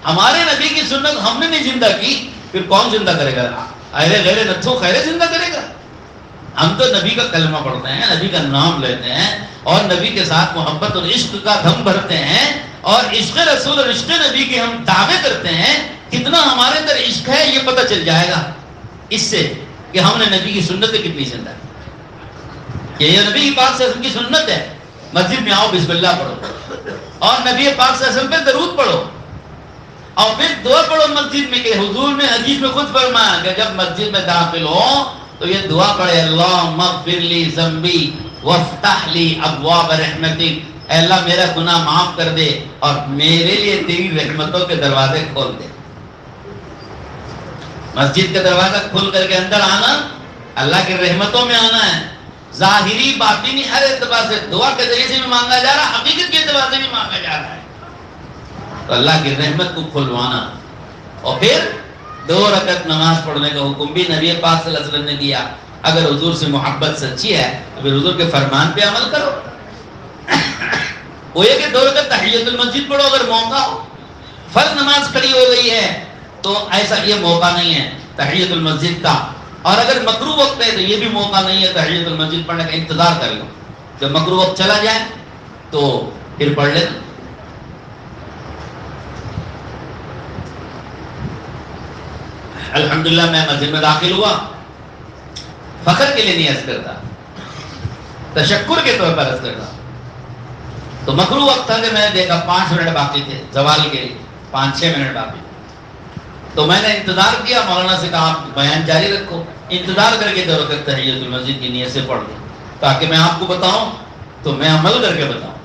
ہمارے نبی کی سنت ہم نے نہیں زندہ کی، پھر کون زندہ کرے گا؟ اہل غیر نتھو خیر زندہ کرے گا. ہم تو نبی کا کلمہ پڑھتے ہیں، نبی کا نام لیتے ہیں اور نبی کے ساتھ محبت اور عشق کا دم بھرتے ہیں اور عشق رسول اور عشق نبی کے ہم دعوے کرتے ہیں. کتنا ہمارے اندر عشق ہے یہ پتہ چل جائے گا اس سے کہ ہم نے نبی کی سنتیں کتنی زندہ کی. یہ نبی پاک صلی اللہ علیہ وسلم کی سنت ہے. مسجد میں آؤ بسم اللہ پڑھو اور نبی پاک صلی اللہ علیہ وسلم پہ درود پڑھو اور پھر دعا پڑھو مسجد میں. کہ حضور نے حدیث میں خود فرمایا کہ جب مسجد میں داخل ہو تو یہ دعا پڑھے اللہم اغفر لی ذنبی وافتح لی ابواب رحمتک. اے اللہ میرا گناہ معاف کر دے اور میرے لیے تیری رحمتوں کے دروازے کھول دے. مسجد کا دروازہ کھول کر کے اندر آنا، اللہ کی رحمتوں میں آنا ہے. ظاہری باطنی ہر اعتبار سے دعا کے ذریعے سے بھی مانگا جا رہا، حقیقت کے اعتبار سے بھی مانگا جا رہا ہے. تو اللہ کی رحمت کو کھلوانا اور پھر 2 رکعت نماز پڑھنے کا حکم بھی نبی پاک صلی اللہ علیہ وسلم نے دیا. اگر حضور سے محبت سچی ہے تو پھر حضور کے فرمان پہ عمل کرو. وہ یہ کہ 2 رکعت تحیت المسجد پڑھو اگر موقع ہو. فرض نماز کھڑی ہو گئی ہے تو ایسا یہ موقع نہیں ہے تحیت المسجد کا. اور اگر مکروہ وقت ہے تو یہ بھی موقع نہیں ہے تحیت المسجد پڑھنے کا. انتظار کر لو جب مکروہ وقت چلا جائے تو پھر پڑھ لینا. الحمدللہ میں مسجد میں داخل ہوا، فخر کے لیے نہیں عرض کرتا، تشکر کے طور پر عرض کرتا. تو مکروہ وقت تھا کہ میں نے دیکھا 5 منٹ باقی تھے زوال کے لیے، 5-6 منٹ باقی. تو میں نے انتظار کیا، مولانا سے کہا آپ بیان جاری رکھو. انتظار کر کے 2 رکعت تحیت المسجد کی نیت سے پڑھ دوں تاکہ میں آپ کو بتاؤں تو میں عمل کر کے بتاؤں،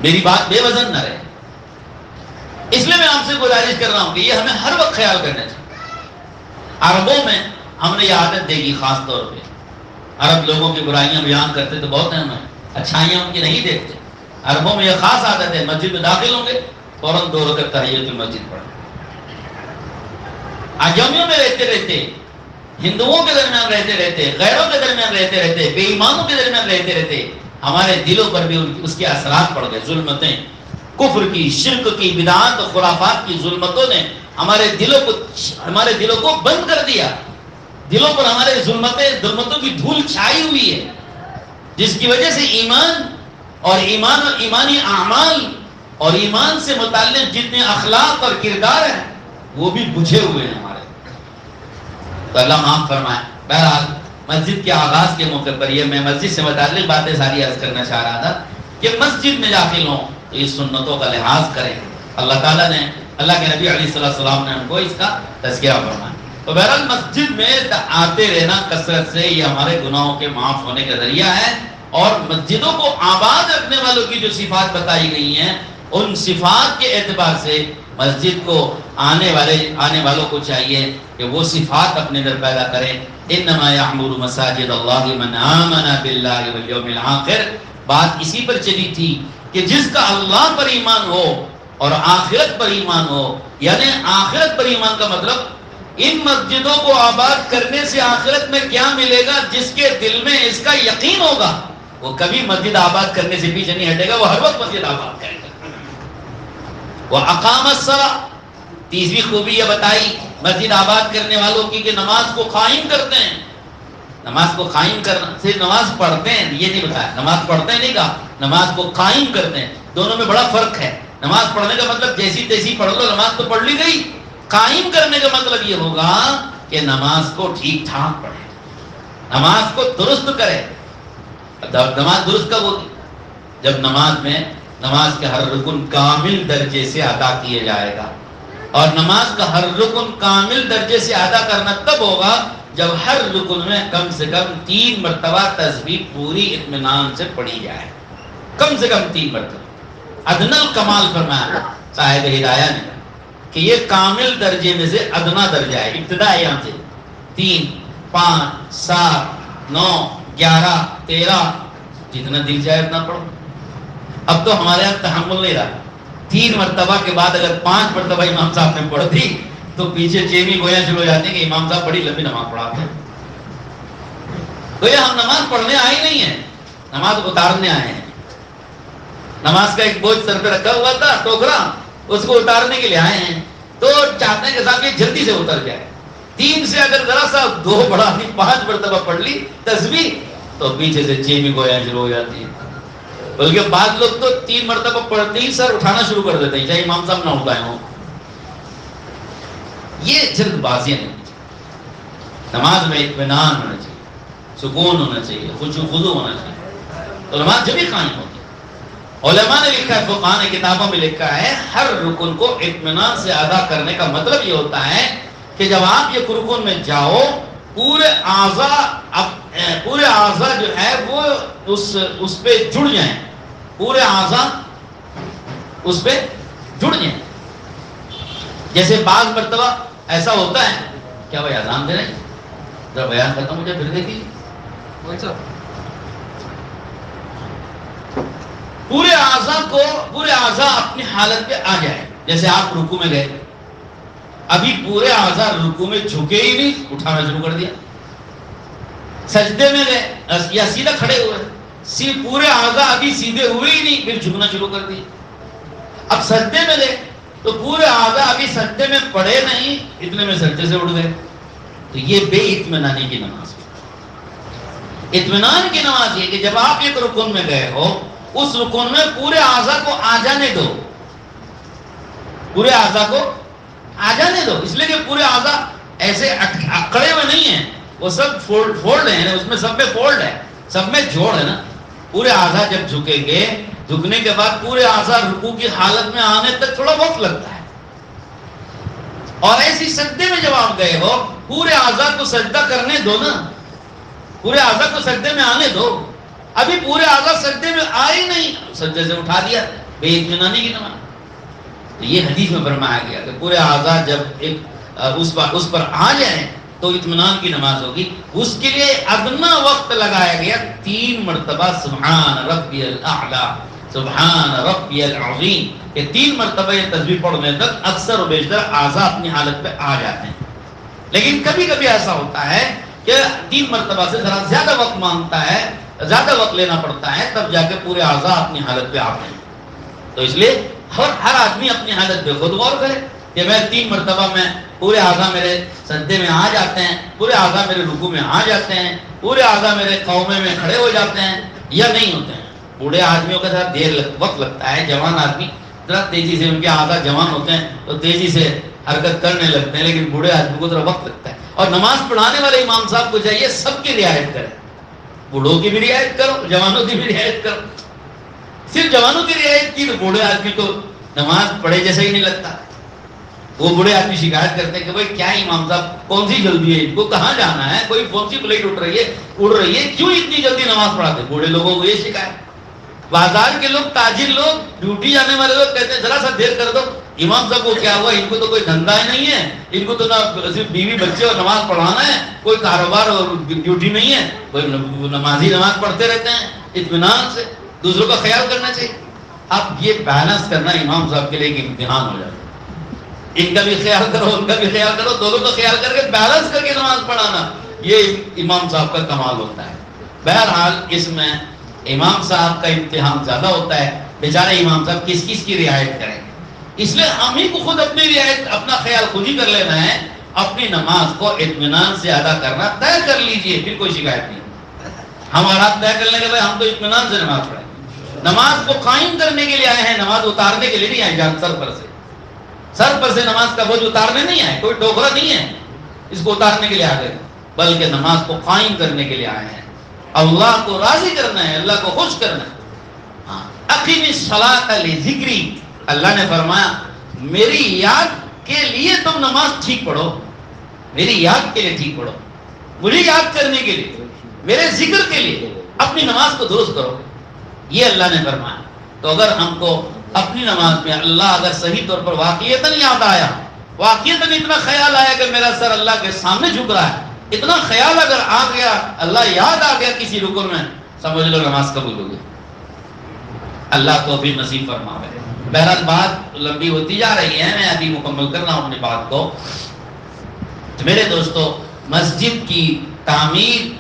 میری بات بے وزن نہ رہے. اس لیے میں آپ سے گزارش کر رہا ہوں کہ یہ ہمیں ہر وقت خیال کرنا چاہیے. عربوں میں ہم نے یہ عادت دیکھی، خاص طور پہ عرب لوگوں کی برائیاں بیان کرتے تو بہت ہیں، ہمیں اچھائیاں ان کی نہیں دیکھتے. عربوں میں یہ خاص عادت ہے، مسجد میں داخل ہوں گے فوراً 2 رکعت تحیت المسجد پڑھیں. اجمیوں میں رہتے رہتے، ہندوؤں کے درمیان رہتے رہتے، غیروں کے درمیان رہتے رہتے، بے ایمانوں کے درمیان رہتے رہتے ہمارے دلوں پر بھی اس کے اثرات پڑ گئے. ظلمتیں، کفر کی، شرک کی، بدعات و خرافات کی ظلمتوں نے ہمارے دلوں کو بند کر دیا. دلوں پر ہمارے ظلمتوں کی دھول چھائی ہوئی ہے، جس کی وجہ سے ایمان اور ایمانی اعمال اور ایمان سے متعلق جتنے اخلاق اور کردار ہیں وہ بھی بجھے ہوئے ہیں ہمارے. تو اللہ معاف فرمائے. بہرحال مسجد کے آغاز کے موقع پر یہ میں مسجد سے متعلق باتیں ساری عرض کرنا چاہ رہا تھا کہ مسجد میں داخل ہوں تو اس سنتوں کا لحاظ کریں. اللہ تعالیٰ نے، اللہ کے نبی علیہ السلام نے ہم کو اس کا تذکرہ فرمایا. تو بہرحال مسجد میں آتے رہنا کثرت سے یہ ہمارے گناہوں کے معاف ہونے کا ذریعہ ہے. اور مسجدوں کو آباد رکھنے والوں کی جو صفات بتائی گئی ہیں ان صفات کے اعتبار سے مسجد کو آنے والوں کو چاہیے کہ وہ صفات اپنے اندر پیدا کریں. انما یعمر مساجد اللہ من آمن باللہ والیوم الآخر. بات اسی پر چلی تھی کہ جس کا اللہ پر ایمان ہو اور آخرت پر ایمان ہو، یعنی آخرت پر ایمان کا مطلب ان مسجدوں کو آباد کرنے سے آخرت میں کیا ملے گا، جس کے دل میں اس کا یقین ہوگا وہ کبھی مسجد آباد کرنے سے پیچھے نہیں ہٹے گا، وہ ہر وقت مسجد آباد کرے گا. وہ اقام الصلاۃ، تیسری خوبی یہ بتائی مسجد آباد کرنے والوں کی کہ نماز کو قائم کرتے ہیں. نماز کو قائم کرنا صرف نماز پڑھتے ہیں یہ نہیں بتایا، نماز پڑھتے ہیں نہیں کہا، نماز کو قائم کرتے ہیں. دونوں میں بڑا فرق ہے. نماز پڑھنے کا مطلب جیسی تیسی پڑھ لو، نماز تو پڑھ لی گئی. قائم کرنے کا مطلب یہ ہوگا کہ نماز کو ٹھیک ٹھاک پڑھے، نماز کو درست کرے. نماز درست کب ہوتی؟ جب نماز کے ہر رکن کامل درجے سے ادا کیے جائے گا. اور نماز کا ہر رکن کامل درجے سے ادا کرنا تب ہوگا جب ہر رکن میں کم سے کم 3 مرتبہ تسبیح پوری اطمینان سے پڑھی جائے. کم سے کم 3 مرتبہ. ادنا الکمال فرمایا صاحب ہدایہ نے کہ یہ کامل درجے میں سے ادنا درجہ ہے. ابتدا ہے یہاں سے 3 5 7 9 11 13 جتنا دل چاہے اتنا پڑھو. اب تو ہمارے یہاں تحمل نہیں رہا. 3 مرتبہ کے بعد اگر 5 مرتبہ امام صاحب نے پڑھ دی تو پیچھے 6ویں گویا شروع ہو جاتی ہیں کہ امام صاحب بڑی لمبی نماز پڑھاتے ہیں. گویا ہم نماز پڑھنے آئے نہیں ہیں، نماز اتارنے آئے ہیں. نماز کا ایک بوجھ سر پہ رکھا ہوا تھا ٹوکرا، اس کو اتارنے کے لیے آئے ہیں، تو چاہتے ہیں کہ صاحب یہ جلدی سے اتر جائے. 3 سے اگر ذرا سا 2 بڑھا دی، 5 مرتبہ پڑھ لی تسبیح تو پیچھے سے 6ویں گویا شروع ہو جاتی ہے. بلکہ بعض لوگ تو 3 مرتبہ پڑھتے ہی سر اٹھانا شروع کر دیتے ہیں، چاہے امام صاحب نہ اٹھائے ہوں. یہ جلد بازیاں نہیں. نماز میں اطمینان ہونا چاہیے، سکون ہونا چاہیے، خشوع و خضوع ہونا چاہیے، تو نماز جب ہی قائم ہوتی ہے. علماء نے لکھا ہے، فقہاء نے کتابوں میں لکھا ہے، ہر رکن کو اطمینان سے ادا کرنے کا مطلب یہ ہوتا ہے کہ جب آپ یہ رکن میں جاؤ پورے اعضاء جو ہے وہ اس پہ جڑ جائیں، پورے اعضاء اس پہ جڑ جائیں. جیسے بعض مرتبہ ایسا ہوتا ہے، کیا بھائی اذان دے رہے ہیں؟ ذرا بیان ختم ہو جائے پھر دیکھیے. پورے اعضاء اپنی حالت پہ آ جائے. جیسے آپ رکوع میں گئے، ابھی پورے اعضاء رکوع میں جھکے ہی نہیں، اٹھانا شروع کر دیا. سجدے میں گئے یا سیدھا کھڑے ہوئے، پورے اعضاء ابھی سیدھے ہوئے ہی نہیں، پھر جھکنا شروع کر دیا. اب سجدے میں گئے تو پورے اعضاء ابھی سجدے میں پڑے نہیں، اتنے میں سجدے سے اٹھ گئے. تو یہ بے اطمینانی کی نماز ہے. اطمینان کی نماز یہ کہ جب آپ ایک رکن میں گئے ہو، اس رکن میں پورے اعضاء کو آ جانے دو، پورے اعضاء کو آ جانے دو. اس لیے کہ پورے اعضاء ایسے اکڑے ہوئے نہیں ہیں، وہ سب فولڈ ہیں، اس میں سب میں فولڈ ہے، سب میں جوڑ ہے نا. پورے اعضاء جب جھکیں گے، جھکنے کے بعد پورے اعضاء رکوع کی حالت میں آنے تک تھوڑا وقت لگتا ہے. اور ایسی سجدے میں جب آپ گئے ہو، پورے اعضاء کو سجدہ کرنے دو نا، پورے اعضاء کو سجدے میں آنے دو. ابھی پورے اعضاء سجدے میں آئے نہیں، سجدے سے اٹھا دیا، بے اطمینانی کی نماز. تو یہ حدیث میں فرمایا گیا کہ پورے اعضاء جب اس پر آ جائیں تو اطمینان کی نماز ہوگی. اس کے لیے ادنا وقت لگایا گیا 3 مرتبہ سبحان ربی الاعلی، سبحان ربی العظیم. یہ 3 مرتبہ یہ تسبیح پڑھنے تک اکثر و بیشتر اعضاء اپنی حالت پہ آ جاتے ہیں. لیکن کبھی کبھی ایسا ہوتا ہے کہ 3 مرتبہ سے ذرا زیادہ وقت مانگتا ہے، زیادہ وقت لینا پڑتا ہے، تب جا کے پورے اعضاء اپنی حالت پہ آتے ہیں. تو اس لیے ہر آدمی اپنی حالت پہ خود غور کرے کہ میں 3 مرتبہ میں پورے اعضاء میرے سجدے میں آ جاتے ہیں، پورے اعضاء میرے رکوع میں آ جاتے ہیں، پورے اعضاء میرے قومے میں کھڑے ہو جاتے ہیں یا نہیں ہوتے ہیں. بوڑھے آدمیوں کا ذرا وقت لگتا ہے، جوان آدمی ذرا تیزی سے، ان کے اعضاء جوان ہوتے ہیں تو تیزی سے حرکت کرنے لگتے ہیں، لیکن بوڑھے آدمی کو ذرا وقت لگتا ہے. اور نماز پڑھانے والے امام صاحب کو چاہیے سب کی رعایت کریں، بوڑھوں کی بھی رعایت کرو، جوانوں کی بھی رعایت کرو. صرف جوانوں کی رعایت کی تو بوڑھے آدمی کو نماز پڑھے جیسا ہی نہیں لگتا. وہ بوڑھے آدمی شکایت کرتے ہیں کہ بھائی کیا امام صاحب کون سی جلدی ہے، ان کو کہاں جانا ہے، کوئی کون سی فلائٹ اڑ رہی ہے، کیوں اتنی جلدی نماز پڑھاتے. بوڑھے لوگوں کو یہ شکایت. بازار کے لوگ، تاجر لوگ، ڈیوٹی جانے والے لوگ کہتے ہیں ذرا سا دیر کر دو. امام صاحب کو کیا ہوا، ان کو تو کوئی دھندا ہی نہیں ہے، ان کو تو نہ صرف بیوی بچے اور نماز پڑھانا ہے، کوئی کاروبار اور ڈیوٹی نہیں ہے، کوئی نمازی نماز پڑھتے رہتے ہیں اطمینان سے. دوسروں کا خیال کرنا چاہیے. اب یہ بیلنس کرنا امام صاحب کے لیے ایک امتحان ہو جاتا ہے. ان کا بھی خیال کرو، ان کا بھی خیال کرو، دونوں کا خیال کر کے بیلنس کر کے نماز پڑھانا، یہ امام صاحب کا کمال ہوتا ہے. بہرحال اس میں امام صاحب کا امتحان زیادہ ہوتا ہے. بیچارے امام صاحب کس کس کی رعایت کریں. اس لیے ہم ہی کو خود اپنی رعایت، اپنا خیال خود ہی کر لینا ہے. اپنی نماز کو اطمینان سے ادا کرنا طے کر لیجئے، پھر کوئی شکایت نہیں. ہمارا طے کر لیں کہ بھائی ہم تو اطمینان سے نماز پڑھیں. نماز کو قائم کرنے کے لیے آئے ہیں، نماز اتارنے کے لیے نہیں آئے. سر پر سے نماز کا بوجھ اتارنے نہیں آئے، کوئی ٹوکرا نہیں ہے اس کو اتارنے کے لیے آ گئے، بلکہ نماز کو قائم کرنے کے لیے آئے ہیں. اللہ کو راضی کرنا ہے، اللہ کو خوش کرنا ہے. اقیم الصلاۃ لذکری، اللہ نے فرمایا میری یاد کے لیے تم نماز ٹھیک پڑھو، میری یاد کے لیے ٹھیک پڑھو، مجھے یاد کرنے کے لیے، میرے ذکر کے لیے اپنی نماز کو درست کرو، یہ اللہ نے فرمایا. تو اگر ہم کو اپنی نماز میں اللہ اگر صحیح طور پر واقعیتاً یاد آیا، واقعیتاً اتنا خیال آیا کہ میرا سر اللہ کے سامنے جھک رہا ہے، اتنا خیال اگر آ گیا، اللہ یاد آ گیا کسی رکن میں، سمجھ لو نماز قبول ہو گئی. اللہ کو بھی نصیب فرماوے. بہرحال بات لمبی ہوتی جا رہی ہے، میں ابھی مکمل کر رہا ہوں اپنی بات کو. تو میرے دوستو، مسجد کی تعمیر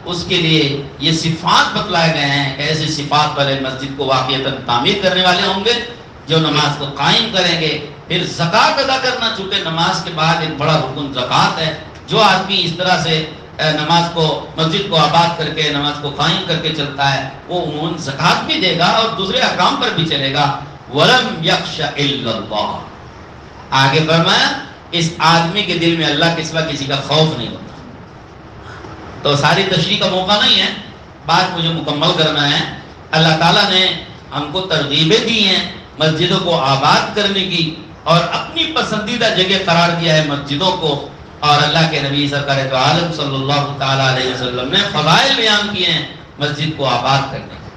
اس کے لیے یہ صفات بتلائے گئے ہیں کہ ایسی صفات والے مسجد کو واقعتاً تعمیر کرنے والے ہوں گے جو نماز کو قائم کریں گے. پھر زکوٰۃ ادا کرنا، چونکہ نماز کے بعد ایک بڑا رکن زکوٰۃ ہے. جو آدمی اس طرح سے نماز کو، مسجد کو آباد کر کے نماز کو قائم کر کے چلتا ہے، وہ عموماً زکوٰۃ بھی دے گا اور دوسرے احکام پر بھی چلے گا. وَلَمْ يَخْشَ إِلَّا اللَّهَ. آگے فرمایا اس آدمی کے دل میں اللہ کے سوا کسی کا خوف نہیں ہوتا. تو ساری تشریح کا موقع نہیں ہے، بات مجھے مکمل کرنا ہے. اللہ تعالیٰ نے ہم کو ترغیبیں دی ہیں مسجدوں کو آباد کرنے کی، اور اپنی پسندیدہ جگہ قرار دیا ہے مسجدوں کو. اور اللہ کے نبی سرکار دو عالم صلی اللہ تعالیٰ علیہ وسلم نے فضائل بیان کیے ہیں مسجد کو آباد کرنے کے.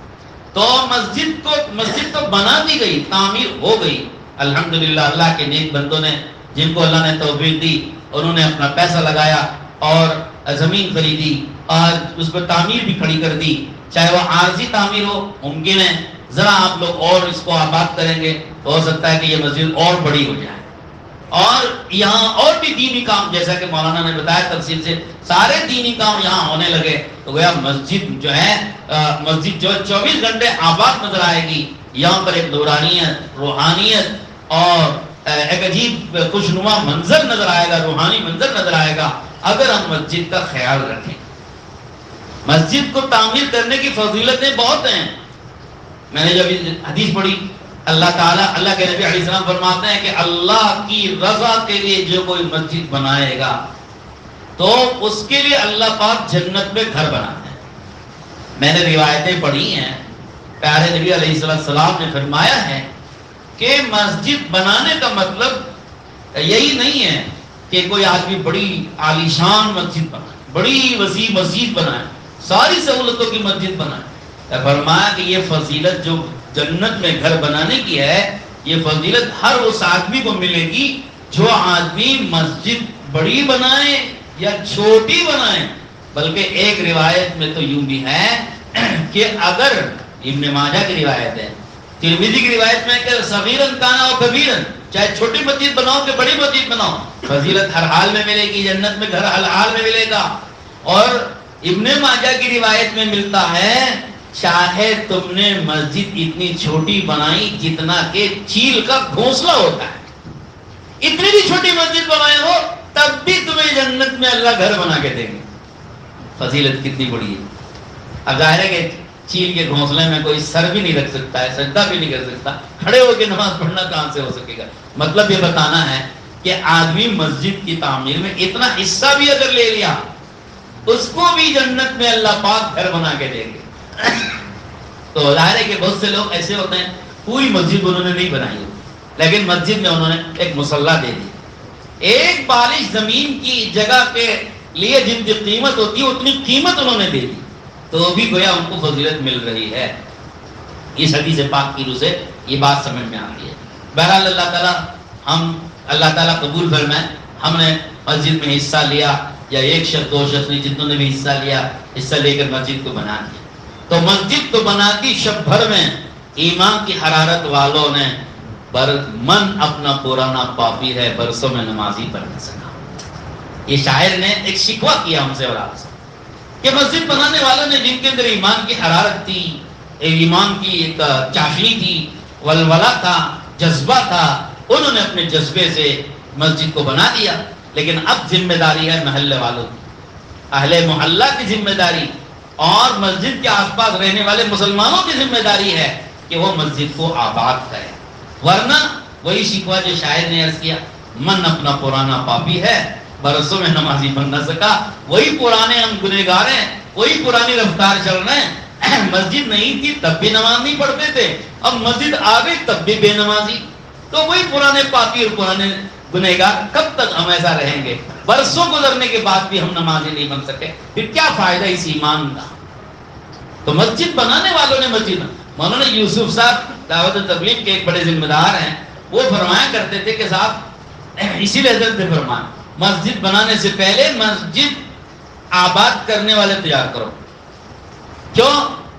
تو مسجد تو بنا دی گئی، تعمیر ہو گئی. الحمدللہ اللہ کے نیک بندوں نے، جن کو اللہ نے توفیق دی، انہوں نے اپنا پیسہ لگایا اور زمین خریدی اور اس پر تعمیر بھی کھڑی کر دی. چاہے وہ عارضی تعمیر ہو، ممکن ہے ذرا آپ لوگ اور اس کو آباد کریں گے تو ہو سکتا ہے کہ یہ مسجد اور بڑی ہو جائے، اور یہاں اور بھی دینی کام، جیسا کہ مولانا نے بتایا تفصیل سے، سارے دینی کام یہاں ہونے لگے تو گویا مسجد جو ہے 24 گھنٹے آباد نظر آئے گی. یہاں پر ایک نورانیت، روحانیت اور ایک عجیب خوشنما منظر نظر آئے گا، روحانی منظر نظر آئے گا اگر ہم مسجد کا خیال رکھیں. مسجد کو تعمیر کرنے کی فضیلتیں بہت ہیں. میں نے جب حدیث پڑھی، اللہ تعالیٰ، اللہ کے نبی علیہ السلام فرماتے ہیں کہ اللہ کی رضا کے لیے جو کوئی مسجد بنائے گا تو اس کے لیے اللہ پاک جنت میں گھر بناتے ہیں. میں نے روایتیں پڑھی ہیں، پیارے نبی علیہ السلام نے فرمایا ہے کہ مسجد بنانے کا مطلب یہی نہیں ہے کہ کوئی آدمی بڑی عالیشان مسجد بنائے، بڑی وسیع مسجد بنائے، ساری سہولتوں کی مسجد بنائے. فرمایا کہ یہ فضیلت جو جنت میں گھر بنانے کی ہے، یہ فضیلت ہر اس آدمی کو ملے گی جو آدمی مسجد بڑی بنائے یا چھوٹی بنائے. بلکہ ایک روایت میں تو یوں بھی ہے کہ اگر ابن ماجہ کی روایت ہے، ترمذی کی روایت میں کہ صغیرن کانا و کبیرن، چاہے چھوٹی مسجد بناؤ کہ بڑی مسجد بناؤ، فضیلت ہر حال میں ملے گی، جنت میں گھر ہر حال میں ملے گا. اور ابن ماجہ کی روایت میں ملتا ہے چاہے تم نے مسجد اتنی چھوٹی بنائی جتنا کہ چیل کا گھونسلہ ہوتا ہے، اتنی بھی چھوٹی مسجد بنائے ہو تب بھی تمہیں جنت میں اللہ گھر بنا کے دیں گے. فضیلت کتنی بڑی ہے. اب ظاہر ہے کہ چیل کے گھونسلے میں کوئی سر بھی نہیں رکھ سکتا ہے، سجدہ بھی نہیں کر سکتا، کھڑے ہو کے نماز پڑھنا کہاں سے ہو سکے گا. مطلب یہ بتانا ہے کہ آدمی مسجد کی تعمیر میں اتنا حصہ بھی اگر لے لیا، اس کو بھی جنت میں اللہ پاک گھر بنا کے دیں گے. تو ظاہر ہے کہ بہت سے لوگ ایسے ہوتے ہیں پوری مسجد انہوں نے نہیں بنائی لیکن مسجد میں انہوں نے ایک مصلی دے دی، ایک بالش زمین کی جگہ کے لیے جن کی قیمت ہوتی ہے اتنی قیمت انہوں نے دے دی، تو بھی گویا ان کو فضیلت مل رہی ہے. اس حدیث پاک کی روح سے یہ بات سمجھ میں آتی ہے. بہرحال اللہ تعالیٰ قبول فرمائے. ہم نے مسجد میں حصہ لیا، یا ایک شخص دو شخص نے، جتنوں نے بھی حصہ لیا، حصہ لے کر مسجد کو بنا دیا. تو مسجد تو بنا دی شب بھر میں ایمان کی حرارت والوں نے، پر من اپنا پرانا پاپی ہے، برسوں میں نمازی پڑھ نہ سکا. یہ شاعر نے ایک شکوہ کیا ہم سے اور آپ سے کہ مسجد بنانے والوں نے، جن کے اندر ایمان کی حرارت تھی، ایمان کی ایک چاشنی تھی، ولولہ تھا، جذبہ تھا، انہوں نے اپنے جذبے سے مسجد کو بنا دیا. لیکن اب ذمہ داری ہے محلے والوں کی، اہل محلہ کی ذمہ داری اور مسجد کے آس پاس رہنے والے مسلمانوں کی ذمہ داری ہے کہ وہ مسجد کو آباد کرے. ورنہ وہی شکوہ جو شاعر نے عرض کیا، من اپنا پرانا پاپی ہے، برسوں میں نمازی بن نہ سکا. وہی پرانے ہم گنہگار ہیں، وہی پرانی رفتار چل رہے ہیں. مسجد نہیں تھی تب بھی نماز نہیں پڑھتے تھے، اب مسجد آ گئی تب بھی بے نمازی. تو وہی پرانے پاپی اور پرانے گنہگار. کب تک ہم ایسا رہیں گے؟ برسوں گزرنے کے بعد بھی ہم نمازی نہیں بن سکے، پھر کیا فائدہ اس ایمان کا؟ تو مسجد بنانے والوں نے مسجد، مولانا یوسف صاحب دعوت تبلیغ کے ایک بڑے ذمہ دار ہیں، وہ فرمایا کرتے تھے کہ صاحب اسی لیے حضرت نے فرمایا مسجد بنانے سے پہلے مسجد آباد کرنے والے تیار کرو. کیوں؟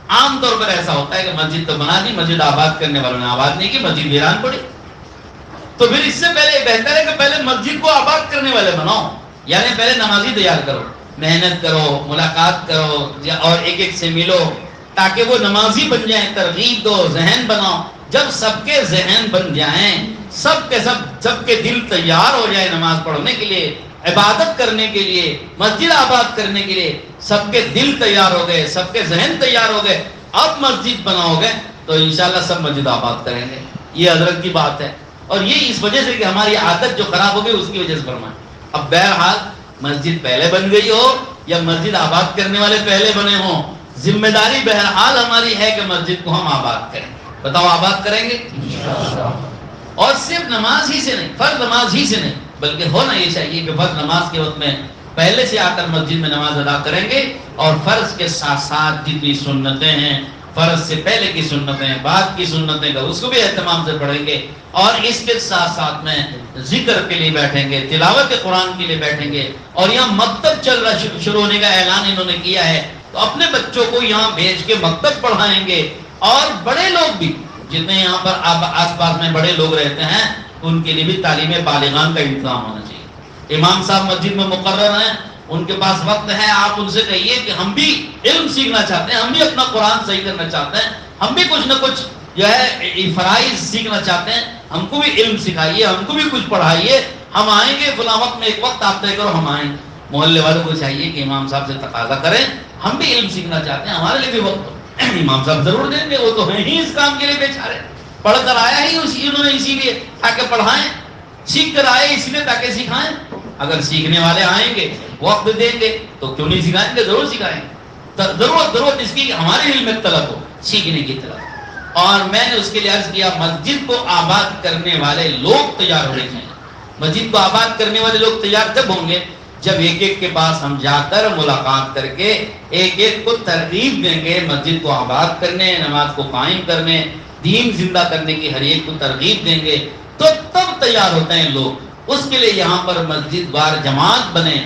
عام طور پر ایسا ہوتا ہے کہ مسجد تو بنا دی، مسجد آباد کرنے والوں نے آباد نہیں کی، مسجد ویران پڑی. تو پھر اس سے پہلے بہتر ہے کہ پہلے مسجد کو آباد کرنے والے بناؤ. یعنی پہلے نمازی تیار کرو، محنت کرو، ملاقات کرو اور ایک ایک سے ملو تاکہ وہ نمازی بن جائیں، ترغیب دو، ذہن بناؤ. جب سب کے ذہن بن جائیں، سب کے دل تیار ہو جائے نماز پڑھنے کے لیے، عبادت کرنے کے لیے، مسجد آباد کرنے کے لیے، سب کے دل تیار ہو گئے، سب کے ذہن تیار ہو گئے، اب مسجد بناؤ گے تو انشاءاللہ سب مسجد آباد کریں گے. یہ حضرت کی بات ہے. اور یہ اس وجہ سے کہ ہماری عادت جو خراب ہو گئی اس کی وجہ سے فرمائیں. اب بہرحال مسجد پہلے بن گئی ہو یا مسجد آباد کرنے والے پہلے بنے ہوں، ذمہ داری بہرحال ہماری ہے کہ مسجد کو ہم آباد کریں. بتاؤ آباد کریں گے؟ اور صرف نماز ہی سے نہیں، فرض نماز ہی سے نہیں، بلکہ ہونا یہ چاہیے کہ فرض نماز کے وقت میں پہلے سے آ کر مسجد میں نماز ادا کریں گے، اور فرض کے ساتھ ساتھ جتنی سنتیں ہیں، فرض سے پہلے کی سنتیں، بعد کی سنتیں کا اس کو بھی اہتمام سے پڑھیں گے. اور اس کے ساتھ ساتھ میں ذکر کے لیے بیٹھیں گے، تلاوت قرآن کے لیے بیٹھیں گے. اور یہاں مکتب چل رہا شروع ہونے کا اعلان انہوں نے کیا ہے، تو اپنے بچوں کو یہاں بھیج کے مکتب پڑھائیں گے. اور بڑے لوگ بھی جتنے یہاں پر آس پاس میں بڑے لوگ رہتے ہیں ان کے لیے بھی تعلیم بالغان کا انتظام ہونا چاہیے. امام صاحب مسجد میں مقرر ہیں، ان کے پاس وقت ہے، آپ ان سے کہیے کہ ہم بھی علم سیکھنا چاہتے ہیں، ہم بھی اپنا قرآن صحیح کرنا چاہتے ہیں، ہم بھی کچھ نہ کچھ جو ہے فرائض سیکھنا چاہتے ہیں، ہم کو بھی علم سکھائیے، ہم کو بھی کچھ پڑھائیے. ہم آئیں گے فلاں وقت میں، ایک وقت آپ طے کرو ہم آئیں. محلے والوں کو چاہیے کہ امام صاحب سے تقاضا کریں، ہم بھی علم سیکھنا چاہتے ہیں، ہمارے لیے بھی وقت. امام صاحب ضرور دیں گے، وہ تو ہیں ہی اس کام کے لیے بیچارے، پڑھ کر آیا ہی انہوں نے اسی لیے تاکہ پڑھائیں، سیکھ کر آئے اس لیے تاکہ سکھائیں. اگر سیکھنے والے آئیں گے، وقت دیں گے تو کیوں نہیں سکھائیں گے، ضرور سکھائیں گے. ضرورت اس کی کہ ہمارے علم میں طلب ہو، سیکھنے کی طلب. اور میں نے اس کے لیے عرض کیا مسجد کو آباد کرنے والے لوگ تیار ہونے چاہیے. مسجد کو آباد کرنے والے لوگ تیار جب ہوں گے جب ایک ایک کے پاس ہم جا کر ملاقات کر کے ایک ایک کو ترغیب دیں گے مسجد کو آباد کرنے، نماز کو قائم کرنے، دین زندہ کرنے کی ہر ایک کو ترغیب دیں گے تو تب تیار ہوتے ہیں لوگ. اس کے لیے یہاں پر مسجد وار جماعت بنے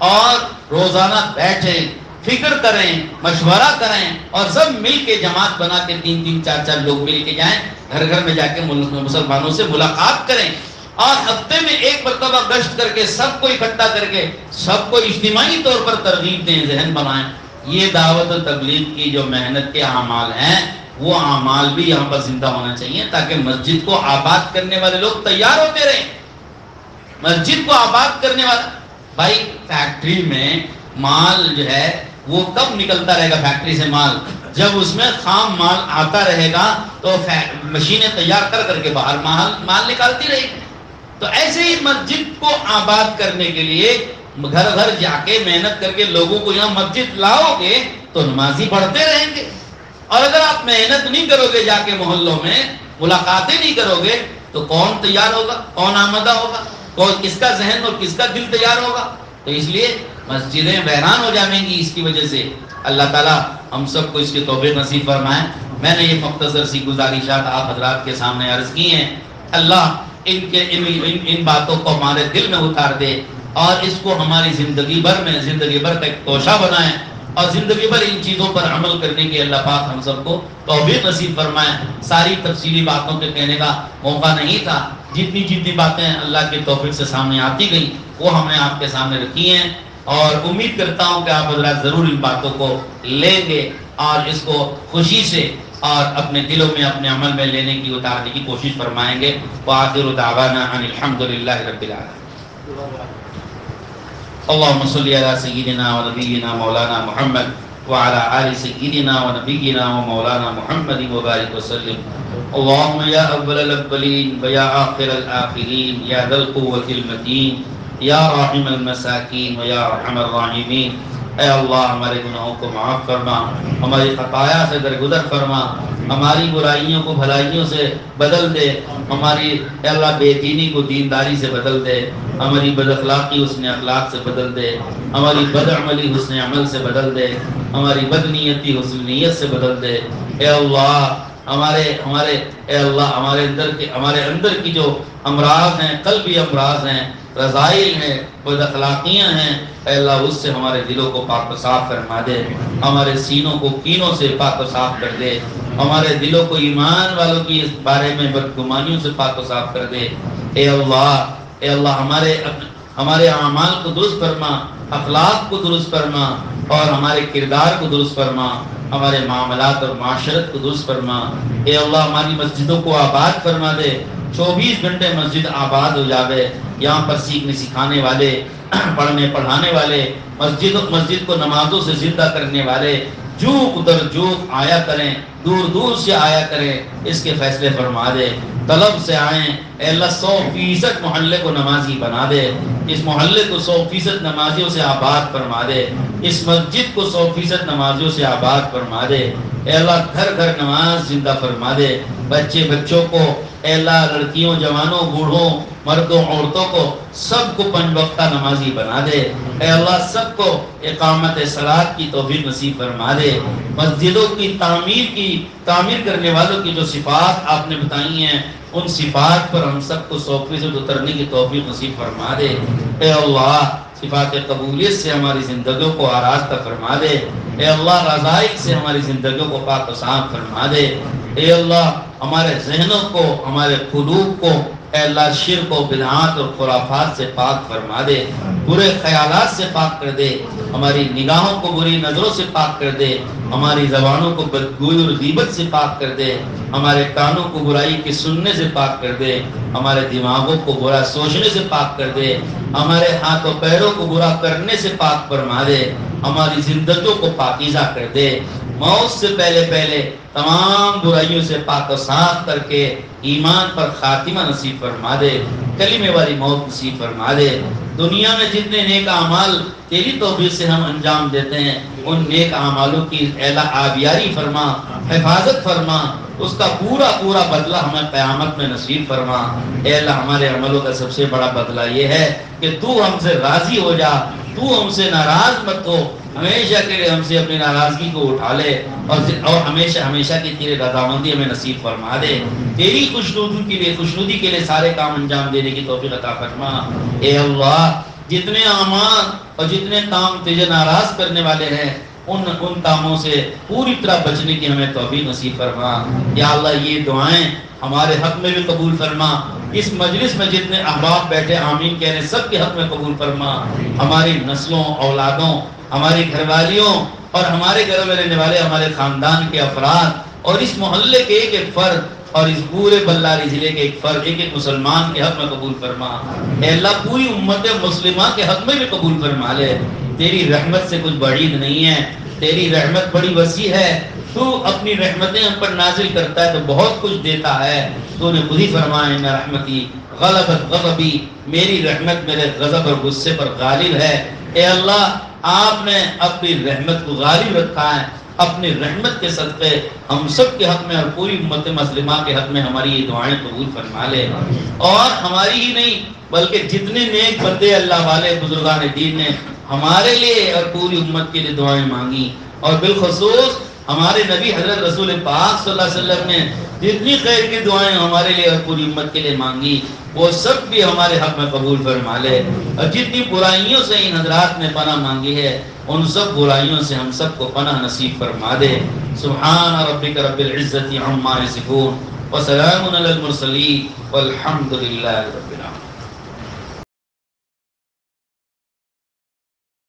اور روزانہ بیٹھیں، فکر کریں، مشورہ کریں اور سب مل کے جماعت بنا کے 3-3 4-4 لوگ مل کے جائیں، گھر گھر میں جا کے مسلمانوں سے ملاقات کریں اور ہفتے میں ایک مرتبہ گشت کر کے سب کو اکٹھا کر کے سب کو اجتماعی طور پر ترغیب دیں، ذہن بنائیں. یہ دعوت و تبلیغ کی جو محنت کے اعمال ہیں وہ اعمال بھی یہاں پر زندہ ہونا چاہیے تاکہ مسجد کو آباد کرنے والے لوگ تیار ہوتے رہیں. مسجد کو آباد کرنے والا بھائی، فیکٹری میں مال جو ہے وہ کب نکلتا رہے گا فیکٹری سے مال؟ جب اس میں خام مال آتا رہے گا تو مشینیں تیار کر کر کے باہر مال نکالتی رہے گی. تو ایسے ہی مسجد کو آباد کرنے کے لیے گھر گھر جا کے محنت کر کے لوگوں کو یہاں مسجد لاؤ گے تو نمازی پڑھتے رہیں گے. اور اگر آپ محنت نہیں کرو گے، جا کے محلوں میں ملاقاتیں نہیں کرو گے تو کون تیار ہوگا، کون آمدہ ہوگا، کس کا ذہن اور کس کا دل تیار ہوگا؟ تو اس لیے مسجدیں ویران ہو جائیں گی اس کی وجہ سے. اللہ تعالیٰ ہم سب کو اس کے توفیق نصیب فرمائے. میں نے یہ مختصر سی گزارشات آپ حضرات کے سامنے عرض کی ہیں. اللہ ان باتوں کو ہمارے دل میں اتار دے اور اس کو ہماری زندگی بھر کا ایک توشہ بنائیں اور زندگی بھر ان چیزوں پر عمل کرنے کی اللہ پاک ہم سب کو توفیق نصیب فرمائے. ساری تفصیلی باتوں کے کہنے کا موقع نہیں تھا، جتنی باتیں اللہ کے توفیق سے سامنے آتی گئی وہ ہم نے آپ کے سامنے رکھی ہیں اور امید کرتا ہوں کہ آپ حضرات ضرور ان باتوں کو لیں گے اور اس کو خوشی سے اور اپنے دلوں میں اپنے عمل میں لینے کی اتارنے کی کوشش فرمائیں گے. وآخر دعوانا ان الحمدللہ رب العالمین. اللهم صل على سيدنا ونبينا مولانا محمد وعلى آل سيدنا ونبينا ومولانا محمد وبارك وسلم. اللهم يا أول الأولين ويا آخر الآخرين يا ذا القوة المتين یا راحم المساکین و یا ارحم الراحمین. اے اللہ ہمارے گناہوں کو معاف فرما، ہماری خطایا سے درگزر فرما، ہماری برائیوں کو بھلائیوں سے بدل دے، ہماری اے اللہ بے دینی کو دینداری سے بدل دے، ہماری بد اخلاقی حسن اخلاق سے بدل دے، ہماری بد عملی حسن عمل سے بدل دے، ہماری بد نیتی حسن نیت سے بدل دے. اے اللہ ہمارے اے اللہ ہمارے اندر کی جو امراض ہیں، قلبی امراض ہیں، رذائل ہیں، بد اخلاقیاں ہیں، اے اللہ اس سے ہمارے دلوں کو پاک و صاف فرما دے، ہمارے سینوں کو کینوں سے پاک و صاف کر دے، ہمارے دلوں کو ایمان والوں کی اس بارے میں بدگمانیوں سے پاک و صاف کر دے۔ اے اللہ ہمارے اعمال کو درست فرما، اخلاق کو درست فرما، اور ہمارے کردار کو درست فرما، ہمارے معاملات اور معاشرت کو درست فرما۔ اے اللہ ہماری مسجدوں کو آباد فرما دے، 24 گھنٹے مسجد آباد ہو جاوے، یہاں پر سیکھنے سکھانے والے، پڑھنے پڑھانے والے، مسجد کو نمازوں سے زندہ کرنے والے جوق در جوق آیا کریں، دور دور سے آیا کریں، اس کے فیصلے فرما دے۔ طلب سے آئیں، اے اللہ 100% محلے کو نمازی بنا دے، اس محلے کو 100% نمازیوں سے آباد فرما دے، اس مسجد کو 100% نمازیوں سے آباد فرما دے۔ اے اللہ گھر گھر نماز زندہ فرما دے، بچوں کو، اے اللہ لڑکیوں، جوانوں، بوڑھوں، مردوں، عورتوں کو، سب کو 5 وقتہ نمازی بنا دے۔ اے اللہ سب کو اقامت صلاۃ کی توفیق نصیب فرما دے۔ مسجدوں کی تعمیر کرنے والوں کی جو صفات آپ نے بتائی ہیں، ان صفات پر ہم سب کو 100% اترنے کی توفیق نصیب فرما دے۔ اے اللہ صفات قبولیت سے ہماری زندگیوں کو آراستہ فرما دے۔ اے اللہ رضائق سے ہماری زندگیوں کو پاک و صاف فرما دے۔ اے اللہ ہمارے ذہنوں کو، ہمارے قلوب کو، اے اللہ شرک و بدعات اور خرافات سے پاک فرما دے، برے خیالات سے پاک کر دے، ہماری نگاہوں کو بری نظروں سے پاک کر دے، ہماری زبانوں کو بدگوئی اور غیبت سے پاک کر دے، ہمارے کانوں کو برائی کے سننے سے پاک کر دے، ہمارے دماغوں کو برا سوچنے سے پاک کر دے، ہمارے ہاتھوں پیروں کو برا کرنے سے پاک فرما دے، ہماری زندگیوں کو پاکیزہ کر دے، موت سے پہلے تمام برائیوں سے پاک و صاف کر کے ایمان پر خاتمہ نصیب فرما دے، کلمے والی موت نصیب فرما دے۔ دنیا میں جتنے نیک اعمال تیری توفیق سے ہم انجام دیتے ہیں، ان نیک اعمالوں کی اے اللہ آبیاری فرما، حفاظت فرما، اس کا پورا بدلہ ہمیں قیامت میں نصیب فرما۔ اے اللہ ہمارے عملوں کا سب سے بڑا بدلہ یہ ہے کہ تو ہم سے راضی ہو جا، تو ہم سے ناراض مت ہو، ہمیشہ کے لیے ہم سے اپنی ناراضگی کو اٹھا لے، اور ہمیشہ کی تیری رضامندی ہمیں نصیب فرما دے۔ تیری خوشنودی کے لیے سارے کام انجام دینے کی توفیق عطا فرما۔ اے اللہ جتنے اعمال اور جتنے کام تجھے ناراض کرنے والے ہیں، ان کاموں سے پوری طرح بچنے کی ہمیں توفیق نصیب فرما۔ یا اللہ یہ دعائیں ہمارے حق میں بھی قبول فرما، اس مجلس میں جتنے احباب بیٹھے آمین کہنے سب کے حق میں قبول فرما، ہماری نسلوں، اولادوں، ہماری گھر والیوں اور ہمارے گھروں میں رہنے والے ہمارے خاندان کے افراد اور اس محلے کے ایک ایک فرد اور اس پورے بلاری ضلع کے ایک فرد، ایک ایک مسلمان کے حق میں قبول فرما۔ اے اللہ پوری امت مسلمہ کے حق میں بھی قبول فرما لے۔ تیری رحمت سے کچھ بعید نہیں ہے، تیری رحمت بڑی وسیع ہے، تو اپنی رحمتیں ہم پر نازل کرتا ہے تو بہت کچھ دیتا ہے۔ تو نے خود ہی فرمایا ان رحمتی غلبت غضبی، میری رحمت میرے غضب اور غصے پر غالب ہے۔ اے اللہ آپ نے اپنی رحمت کو غالب رکھا ہے، اپنی رحمت کے صدقے ہم سب کے حق میں اور پوری امت مسلمہ کے حق میں ہماری یہ دعائیں قبول فرما لے، اور ہماری ہی نہیں بلکہ جتنے نیک بندے اللہ والے بزرگان دین نے ہمارے لیے اور پوری امت کے لیے دعائیں مانگی، اور بالخصوص ہمارے نبی حضرت رسول پاک صلی اللہ علیہ وسلم نے جتنی خیر کی دعائیں ہمارے لیے اور پوری امت کے لیے مانگی، وہ سب بھی ہمارے حق میں قبول فرما لے، اور جتنی برائیوں سے ان حضرات نے پناہ مانگی ہے ان سب برائیوں سے ہم سب کو پناہ نصیب فرما دے۔ سبحان ربک رب العزت عما یصفون وسلام علی المرسلین والحمد للہ رب العالمین۔